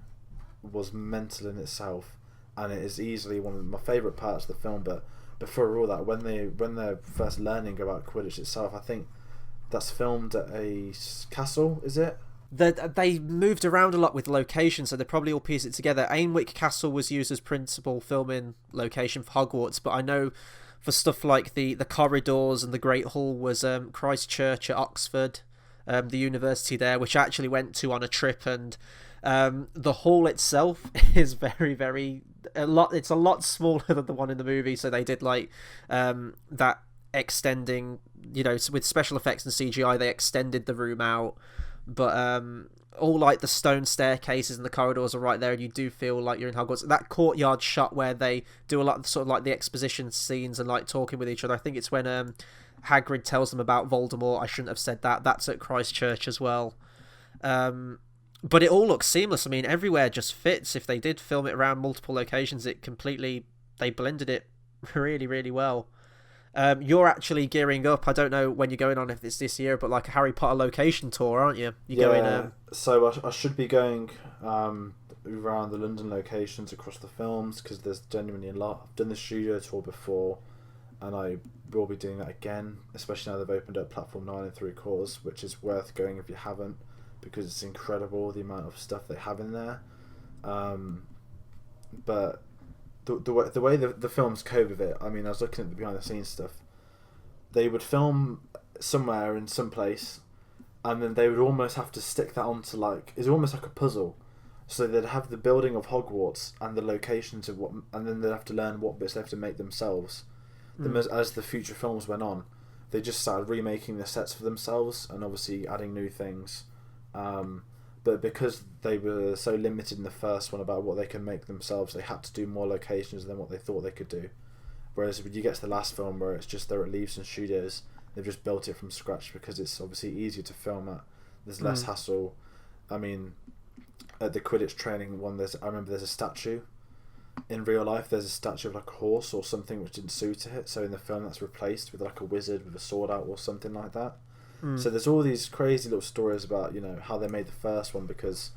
was mental in itself, and it is easily one of my favourite parts of the film. But before all that, when they're first learning about Quidditch itself, I think that's filmed at a castle, is it? They moved around a lot with locations, so they probably all pieced it together. Ainwick Castle was used as principal filming location for Hogwarts, but I know for stuff like the corridors and the Great Hall was Christ Church at Oxford, the university there, which I actually went to on a trip, and the hall itself is it's a lot smaller than the one in the movie, so they did like that extending, with special effects and CGI, they extended the room out but all like the stone staircases and the corridors are right there, and you do feel like you're in Hogwarts. That courtyard shot where they do a lot of sort of like the exposition scenes and like talking with each other. I think it's when Hagrid tells them about Voldemort. I shouldn't have said that. That's at Christchurch as well. But it all looks seamless. I mean, everywhere just fits. If they did film it around multiple locations, they blended it really, really well. You're actually gearing up. I don't know when you're going on, if it's this year, but like a Harry Potter location tour, aren't you? Going. So I should be going around the London locations across the films, because there's genuinely a lot. I've done the studio tour before, and I will be doing that again, especially now they've opened up Platform 9 and 3/4, which is worth going if you haven't, because it's incredible the amount of stuff they have in there. But the way the films cope with it, I mean, I was looking at the behind the scenes stuff. They would film somewhere in some place, and then they would almost have to stick that onto it's almost like a puzzle. So they'd have the building of Hogwarts and the locations of and then they'd have to learn what bits they have to make themselves. As the future films went on, they just started remaking the sets for themselves and obviously adding new things. But because they were so limited in the first one about what they can make themselves, they had to do more locations than what they thought they could do. Whereas when you get to the last film, where it's just they're at Leavesden Studios, they've just built it from scratch because it's obviously easier to film at. There's less hassle. I mean, at the Quidditch training one, I remember there's a statue. In real life, there's a statue of like a horse or something which didn't suit it. So in the film, that's replaced with like a wizard with a sword out or something like that. So there's all these crazy little stories about, you know, how they made the first one, because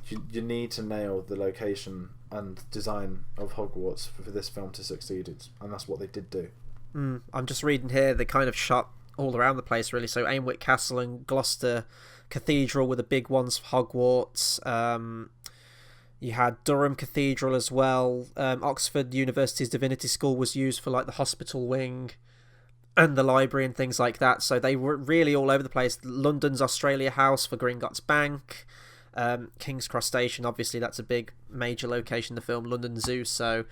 you need to nail the location and design of Hogwarts for this film to succeed, and that's what they did do. I'm just reading here, they kind of shot all around the place really. So Ainwick Castle and Gloucester Cathedral were the big ones for Hogwarts. You had Durham Cathedral as well. Oxford University's Divinity School was used for like the hospital wing and the library and things like that. So they were really all over the place. London's Australia House for Gringotts Bank. King's Cross Station, obviously that's a big major location in the film. London Zoo. So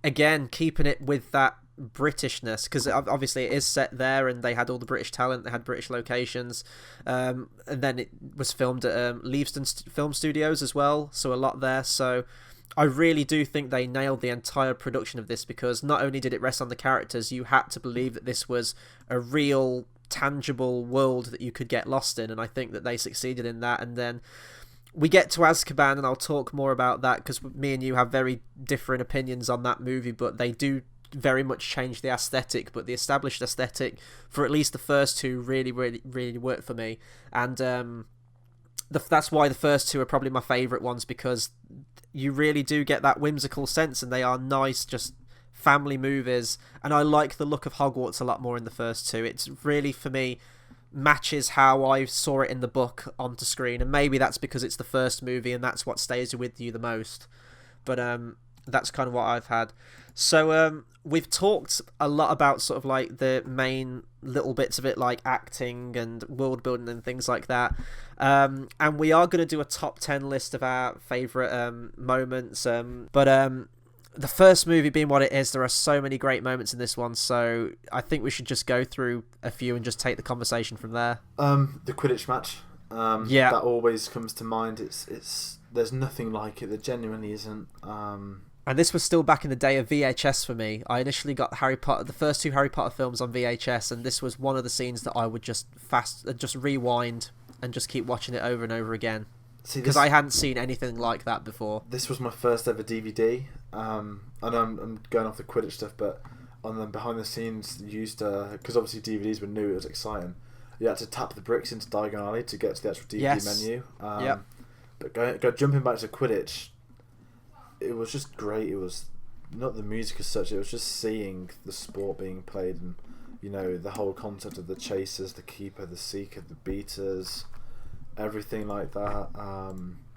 again, keeping it with that Britishness, because obviously it is set there and they had all the British talent, they had British locations, and then it was filmed at Leavesden Film Studios as well, so a lot there. So I really do think they nailed the entire production of this, because not only did it rest on the characters, you had to believe that this was a real tangible world that you could get lost in, and I think that they succeeded in that. And then we get to Azkaban, and I'll talk more about that because me and you have very different opinions on that movie, but they do very much change the aesthetic, but the established aesthetic for at least the first two really, really, really worked for me. And that's why the first two are probably my favourite ones, because you really do get that whimsical sense, and they are nice, just family movies. And I like the look of Hogwarts a lot more in the first two. It's really, for me, matches how I saw it in the book onto screen, and maybe that's because it's the first movie and that's what stays with you the most. But that's kind of what I've had. So we've talked a lot about sort of like the main little bits of it, like acting and world building and things like that, and we are going to do a top 10 list of our favourite moments, but the first movie being what it is, there are so many great moments in this one, so I think we should just go through a few and just take the conversation from there. The Quidditch match, yeah, that always comes to mind. It's there's nothing like it. There genuinely isn't. And this was still back in the day of VHS for me. I initially got the first two Harry Potter films on VHS, and this was one of the scenes that I would just rewind and just keep watching it over and over again. Because I hadn't seen anything like that before. This was my first ever DVD. And I'm going off the Quidditch stuff, but on the behind the scenes, used because obviously DVDs were new, it was exciting. You had to tap the bricks into Diagon Alley to get to the actual DVD menu. Yep. But jumping back to Quidditch, it was just great. It was not the music as such, it was just seeing the sport being played, and you know, the whole concept of the chasers, the keeper, the seeker, the beaters, everything like that.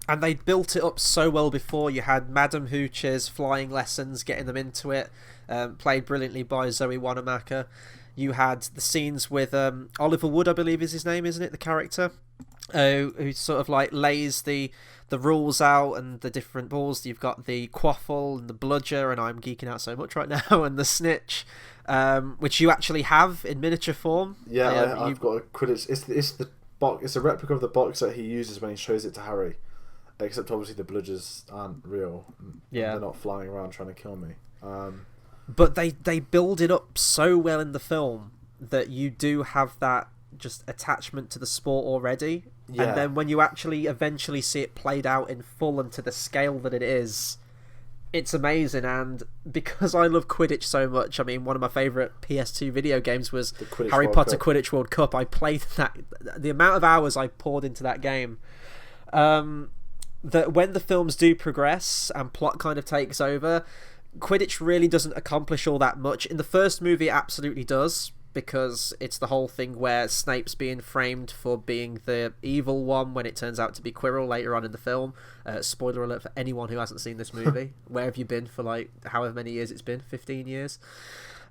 And they built it up so well before. You had Madam Hooch's flying lessons, getting them into it, played brilliantly by Zoe Wanamaker. You had the scenes with Oliver Wood, I believe is his name, isn't it, the character? Who sort of like lays the rules out and the different balls. You've got the Quaffle and the Bludger, and I'm geeking out so much right now, and the Snitch, which you actually have in miniature form. Yeah, I've got a Quidditch. It's box. It's a replica of the box that he uses when he shows it to Harry. Except obviously the bludgers aren't real. Yeah. They're not flying around trying to kill me. But they build it up so well in the film that you do have that just attachment to the sport already. Yeah. And then when you actually eventually see it played out in full and to the scale that it is, it's amazing. And because I love Quidditch so much, I mean, one of my favourite PS2 video games was Harry Potter Quidditch World Cup. I played that. The amount of hours I poured into that game. That when the films do progress and plot kind of takes over, Quidditch really doesn't accomplish all that much. In the first movie, it absolutely does, because it's the whole thing where Snape's being framed for being the evil one when it turns out to be Quirrell later on in the film. Spoiler alert for anyone who hasn't seen this movie. Where have you been for like however many years it's been? 15 years?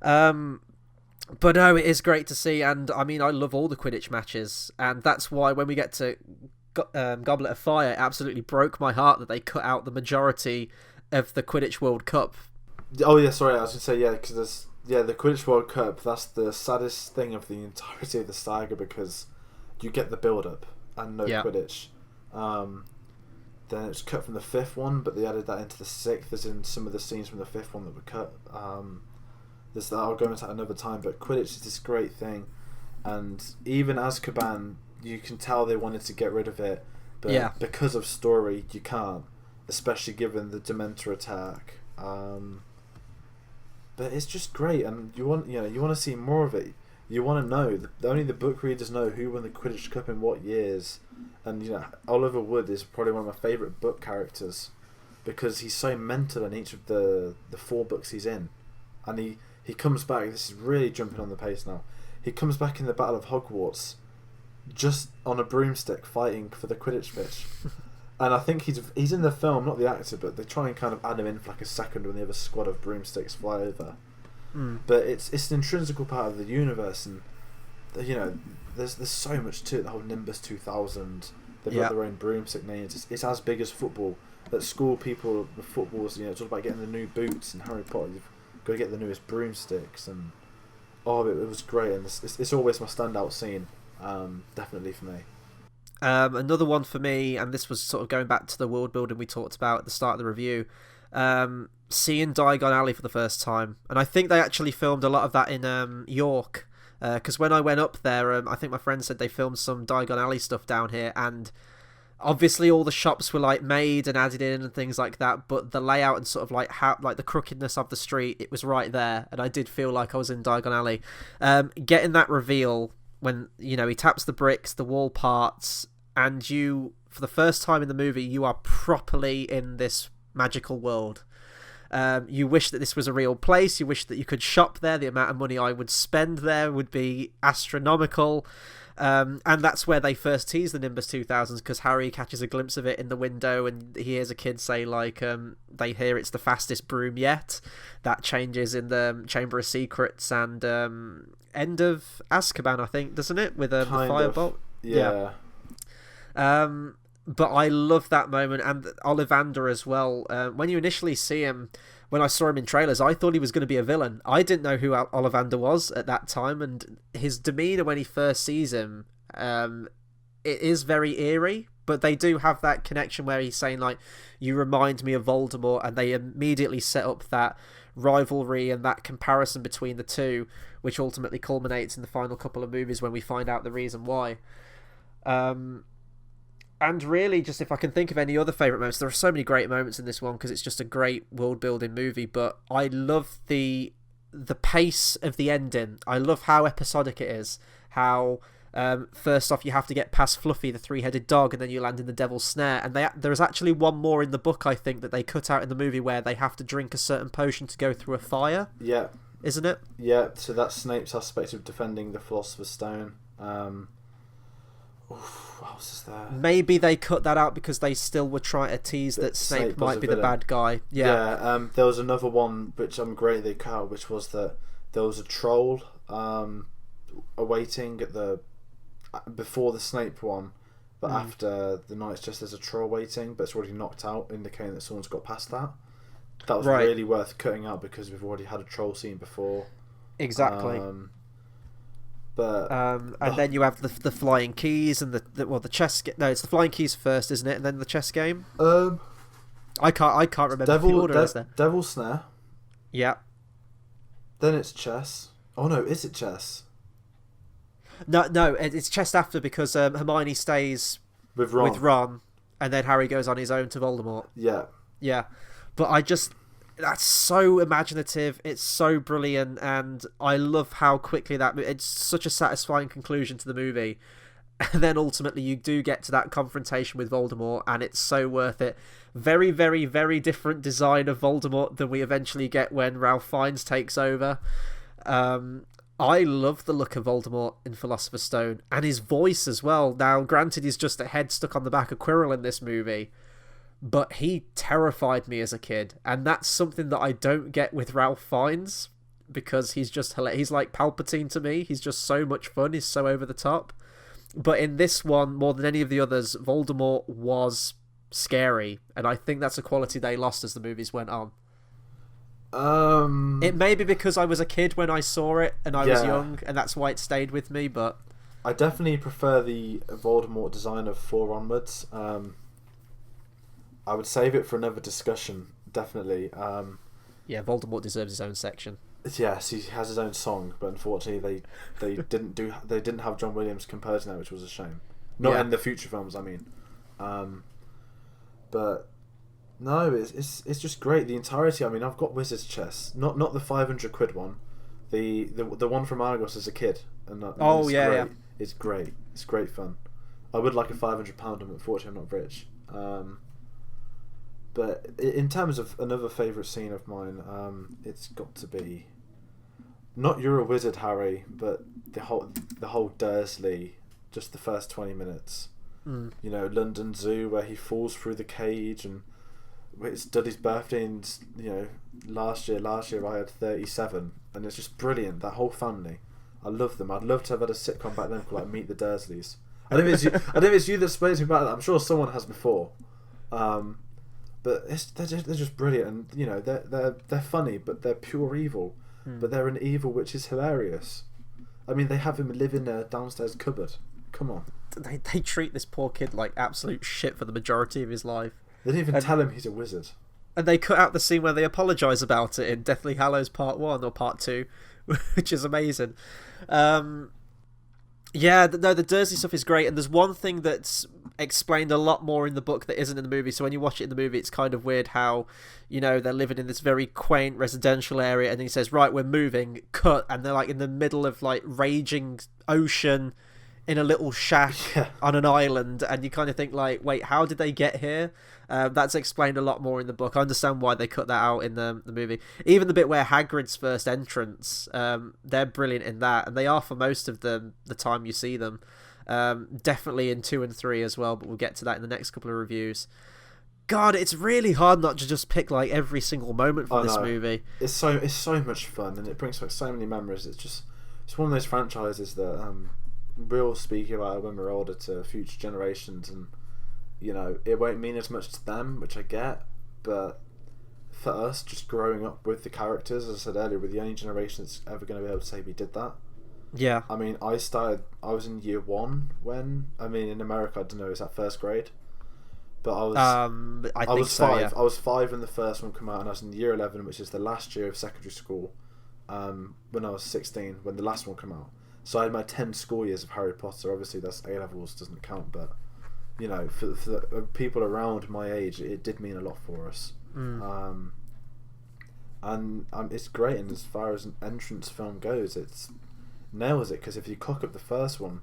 But no, it is great to see, and I mean, I love all the Quidditch matches, and that's why when we get to Goblet of Fire, it absolutely broke my heart that they cut out the majority of the Quidditch World Cup. Oh yeah, sorry, I was going to say, yeah, because the Quidditch World Cup, that's the saddest thing of the entirety of the saga, because you get the build-up and no Quidditch. Then it's cut from the fifth one, but they added that into the sixth, as in some of the scenes from the fifth one that were cut. I'll go into that another time, but Quidditch is this great thing, and even Azkaban, you can tell they wanted to get rid of it, but because of story, you can't, especially given the Dementor attack. But it's just great, and you want to see more of it. You want to know. Only the book readers know who won the Quidditch Cup in what years, and Oliver Wood is probably one of my favourite book characters, because he's so mental in each of the 4 books he's in, and he comes back. This is really jumping on the pace now. He comes back in the Battle of Hogwarts, just on a broomstick fighting for the Quidditch Pitch. And I think he's in the film, not the actor, but they try and kind of add him in for like a second when the other squad of broomsticks fly over. But it's an intrinsic part of the universe, and there's so much to it. The whole Nimbus 2000, they've got their own broomstick names. It's as big as football. At school, people with footballs, it's all about getting the new boots. And Harry Potter, you've got to get the newest broomsticks, and it was great. And it's always my standout scene. Definitely for me. Another one for me, and this was sort of going back to the world building we talked about at the start of the review, seeing Diagon Alley for the first time. And I think they actually filmed a lot of that in York, because when I went up there, I think my friend said they filmed some Diagon Alley stuff down here, and obviously all the shops were like made and added in and things like that, but the layout and sort of like how, like the crookedness of the street, it was right there, and I did feel like I was in Diagon Alley. Getting that reveal when he taps the bricks, the wall parts, and you, for the first time in the movie, you are properly in this magical world. You wish that this was a real place. You wish that you could shop there. The amount of money I would spend there would be astronomical. And that's where they first tease the Nimbus 2000s, because Harry catches a glimpse of it in the window, and he hears a kid say, like, they hear it's the fastest broom yet. That changes in the Chamber of Secrets and end of Azkaban, I think, doesn't it? With the firebolt. Yeah. But I love that moment, and Ollivander as well. When you initially see him, when I saw him in trailers, I thought he was going to be a villain. I didn't know who Ollivander was at that time, and his demeanour when he first sees him, it is very eerie, but they do have that connection where he's saying, like, you remind me of Voldemort, and they immediately set up that rivalry and that comparison between the two, which ultimately culminates in the final couple of movies when we find out the reason why. And really, just if I can think of any other favourite moments, there are so many great moments in this one because it's just a great world-building movie, but I love the pace of the ending. I love how episodic it is, how first off you have to get past Fluffy, the three-headed dog, and then you land in the Devil's Snare, and there's actually one more in the book, I think, that they cut out in the movie where they have to drink a certain potion to go through a fire. Yeah. Isn't it? Yeah, so that's Snape's aspect of defending the Philosopher's Stone. What else is there? Maybe they cut that out because they still were trying to tease that Snape might be the bad guy. Yeah. There was another one which I'm great they cut out, which was that there was a troll awaiting at before the Snape one, but after the Knights just there's a troll waiting, but it's already knocked out, indicating that someone's got past that. That was really worth cutting out because we've already had a troll scene before. Exactly. But and then you have the flying keys and the chess. No, it's the flying keys first, isn't it? And then the chess game. I can't remember the order. Is there? Devil's Snare. Yeah. Then it's chess. Oh no, is it chess? No, it's chess after because Hermione stays with Ron, and then Harry goes on his own to Voldemort. Yeah. But that's so imaginative. It's so brilliant, and I love how quickly it's such a satisfying conclusion to the movie. And then ultimately you do get to that confrontation with Voldemort, and it's so worth it. Very, very, very different design of Voldemort than we eventually get when Ralph Fiennes takes over. I love the look of Voldemort in Philosopher's Stone, and his voice as well. Now, granted, he's just a head stuck on the back of Quirrell in this movie, but he terrified me as a kid, and that's something that I don't get with Ralph Fiennes, because he's just he's like Palpatine to me. He's just so much fun. He's so over the top. But in this one, more than any of the others, Voldemort was scary, and I think that's a quality they lost as the movies went on. It may be because I was a kid when I saw it, and I was young, and that's why it stayed with me, but I definitely prefer the Voldemort design of 4 onwards. I would save it for another discussion, definitely. Yeah, Voldemort deserves his own section. Yes, he has his own song, but unfortunately they didn't have John Williams composing that, which was a shame. Not in the future films, I mean. But no, it's just great. The entirety. I mean, I've got Wizard's Chess, not the £500 one, the one from Argos as a kid. And it's great. It's great. It's great fun. I would like a £500 one, but unfortunately I'm not rich. But in terms of another favourite scene of mine, it's got to be not You're a Wizard, Harry, but the whole Dursley, just the first 20 minutes. You know, London Zoo, where he falls through the cage, and it's Dudley's birthday, and you know, last year I had 37, and it's just brilliant. That whole family, I love them. I'd love to have had a sitcom back then called like Meet the Dursleys. I don't know if it's you that spoke to me about that. I'm sure someone has before. But they're just brilliant, and you know they're funny, but they're pure evil. But they're an evil which is hilarious. I mean, they have him live in a downstairs cupboard. Come on. They treat this poor kid like absolute shit for the majority of his life. They didn't even tell him he's a wizard. And they cut out the scene where they apologise about it in Deathly Hallows Part 1 or Part 2, which is amazing. The Dursley stuff is great, and there's one thing that's explained a lot more in the book that isn't in the movie. So when you watch it in the movie, it's kind of weird how, you know, they're living in this very quaint residential area, and then he says, right, we're moving, cut, and they're like in the middle of like raging ocean in a little shack on an island, and you kind of think like, wait, how did they get here? That's explained a lot more in the book. I understand why they cut that out in the movie. Even the bit where Hagrid's first entrance, they're brilliant in that, and they are for most of the time you see them. Definitely in 2 and 3 as well, but we'll get to that in the next couple of reviews. God, it's really hard not to just pick like every single moment from this movie. It's so much fun, and it brings back so many memories. It's one of those franchises that we'll speak about when we're older to future generations, and you know, it won't mean as much to them, which I get, but for us, just growing up with the characters, as I said earlier, we're the only generation that's ever going to be able to say we did that. Yeah. I mean, I was in year 1 when, I mean, in America, I don't know, is that first grade? But I was 5. Yeah. I was 5 when the first one came out, and I was in year 11, which is the last year of secondary school, when I was 16, when the last one came out. So I had my 10 school years of Harry Potter. Obviously, that's A-levels, doesn't count, but you know, for the people around my age, it did mean a lot for us. And it's great, and as far as an entrance film goes, it's nails it, because if you cock up the first one,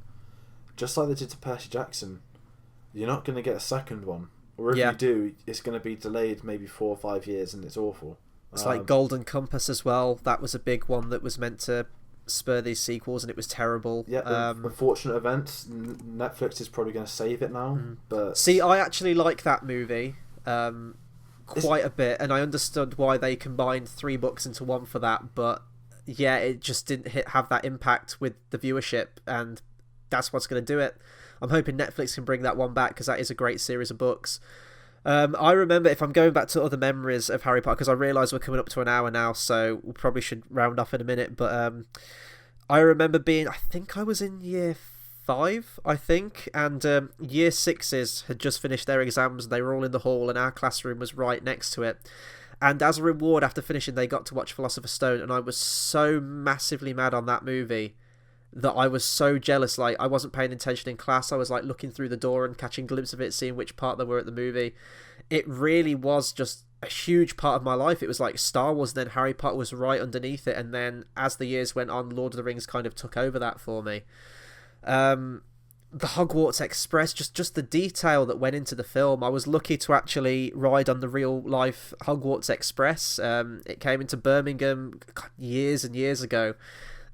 just like they did to Percy Jackson, you're not going to get a second one, or if you do, it's going to be delayed maybe 4 or 5 years, and it's awful. It's like Golden Compass as well. That was a big one that was meant to spur these sequels, and it was terrible. Unfortunate events. Netflix is probably going to save it now. But see, I actually like that movie quite a bit, and I understood why they combined 3 books into one for that, but yeah, it just didn't have that impact with the viewership, and that's what's going to do it. I'm hoping Netflix can bring that one back, because that is a great series of books. I remember, if I'm going back to other memories of Harry Potter, because I realise we're coming up to an hour now, so we probably should round off in a minute, but I remember I think I was in year 5, I think, and year 6s had just finished their exams. They were all in the hall, and our classroom was right next to it. And as a reward, after finishing, they got to watch Philosopher's Stone, and I was so massively mad on that movie that I was so jealous. Like, I wasn't paying attention in class. I was like looking through the door and catching glimpses of it, seeing which part they were at the movie. It really was just a huge part of my life. It was like Star Wars, then Harry Potter was right underneath it, and then as the years went on, Lord of the Rings kind of took over that for me. The Hogwarts Express, just the detail that went into the film. I was lucky to actually ride on the real life Hogwarts Express. It came into Birmingham years and years ago,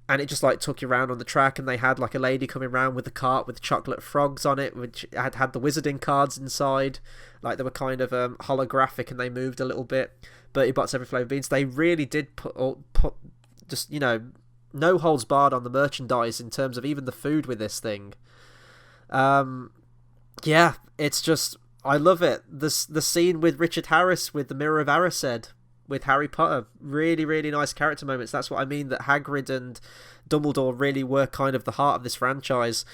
and it just like took you around on the track, and they had like a lady coming around with a cart with chocolate frogs on it, which had the wizarding cards inside. Like, they were kind of holographic, and they moved a little bit. Bertie Bott's Every Flavour Beans. They really did put just, you know, no holds barred on the merchandise in terms of even the food with this thing. Yeah, it's just, I love it. The scene with Richard Harris with the Mirror of Erised with Harry Potter, really, really nice character moments. That's what I mean, that Hagrid and Dumbledore really were kind of the heart of this franchise.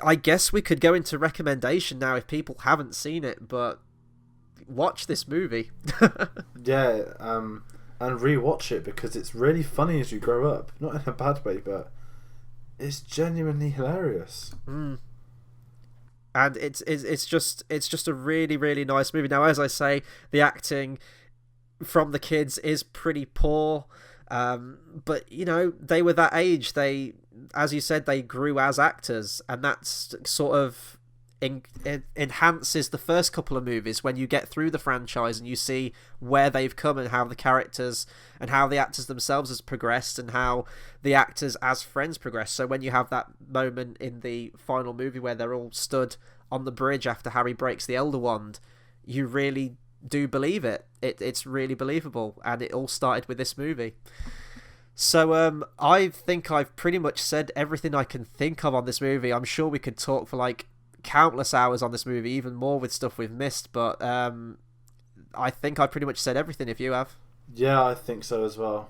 I guess we could go into recommendation now if people haven't seen it, but watch this movie. Yeah, and rewatch it, because it's really funny as you grow up. Not in a bad way, but it's genuinely hilarious. And it's just a really, really nice movie. Now, as I say, the acting from the kids is pretty poor, but you know, they were that age. They, as you said, they grew as actors, and that's sort of enhances the first couple of movies when you get through the franchise and you see where they've come and how the characters and how the actors themselves has progressed and how the actors as friends progress. So when you have that moment in the final movie where they're all stood on the bridge after Harry breaks the Elder Wand, you really do believe it. It's really believable, and it all started with this movie. So I think I've pretty much said everything I can think of on this movie. I'm sure we could talk for like countless hours on this movie, even more with stuff we've missed, but I think I pretty much said everything. If you have. Yeah, I think so as well.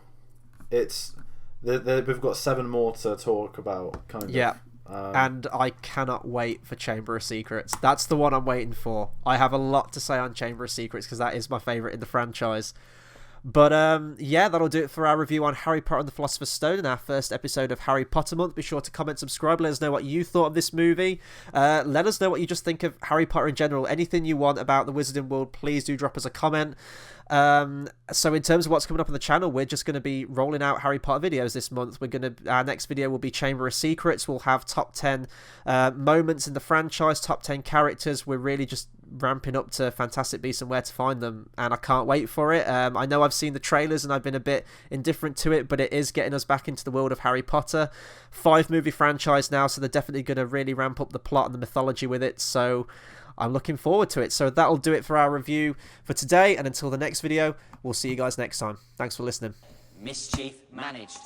It's we've got 7 more to talk about, kind of. Yeah. And I cannot wait for Chamber of Secrets. That's the one I'm waiting for. I have a lot to say on Chamber of Secrets because that is my favourite in the franchise. But yeah, that'll do it for our review on Harry Potter and the Philosopher's Stone in our first episode of Harry Potter Month. Be sure to comment, subscribe, let us know what you thought of this movie. Let us know what you just think of Harry Potter in general. Anything you want about the Wizarding World, please do drop us a comment. So in terms of what's coming up on the channel, we're just going to be rolling out Harry Potter videos this month. Our next video will be Chamber of Secrets. We'll have top 10 moments in the franchise, top 10 characters. We're really just ramping up to Fantastic Beasts and Where to Find Them, and I can't wait for it. I know I've seen the trailers and I've been a bit indifferent to it, but it is getting us back into the world of Harry Potter. 5-movie franchise now, so they're definitely going to really ramp up the plot and the mythology with it, so I'm looking forward to it. So that'll do it for our review for today, and until the next video, we'll see you guys next time. Thanks for listening. Mischief managed.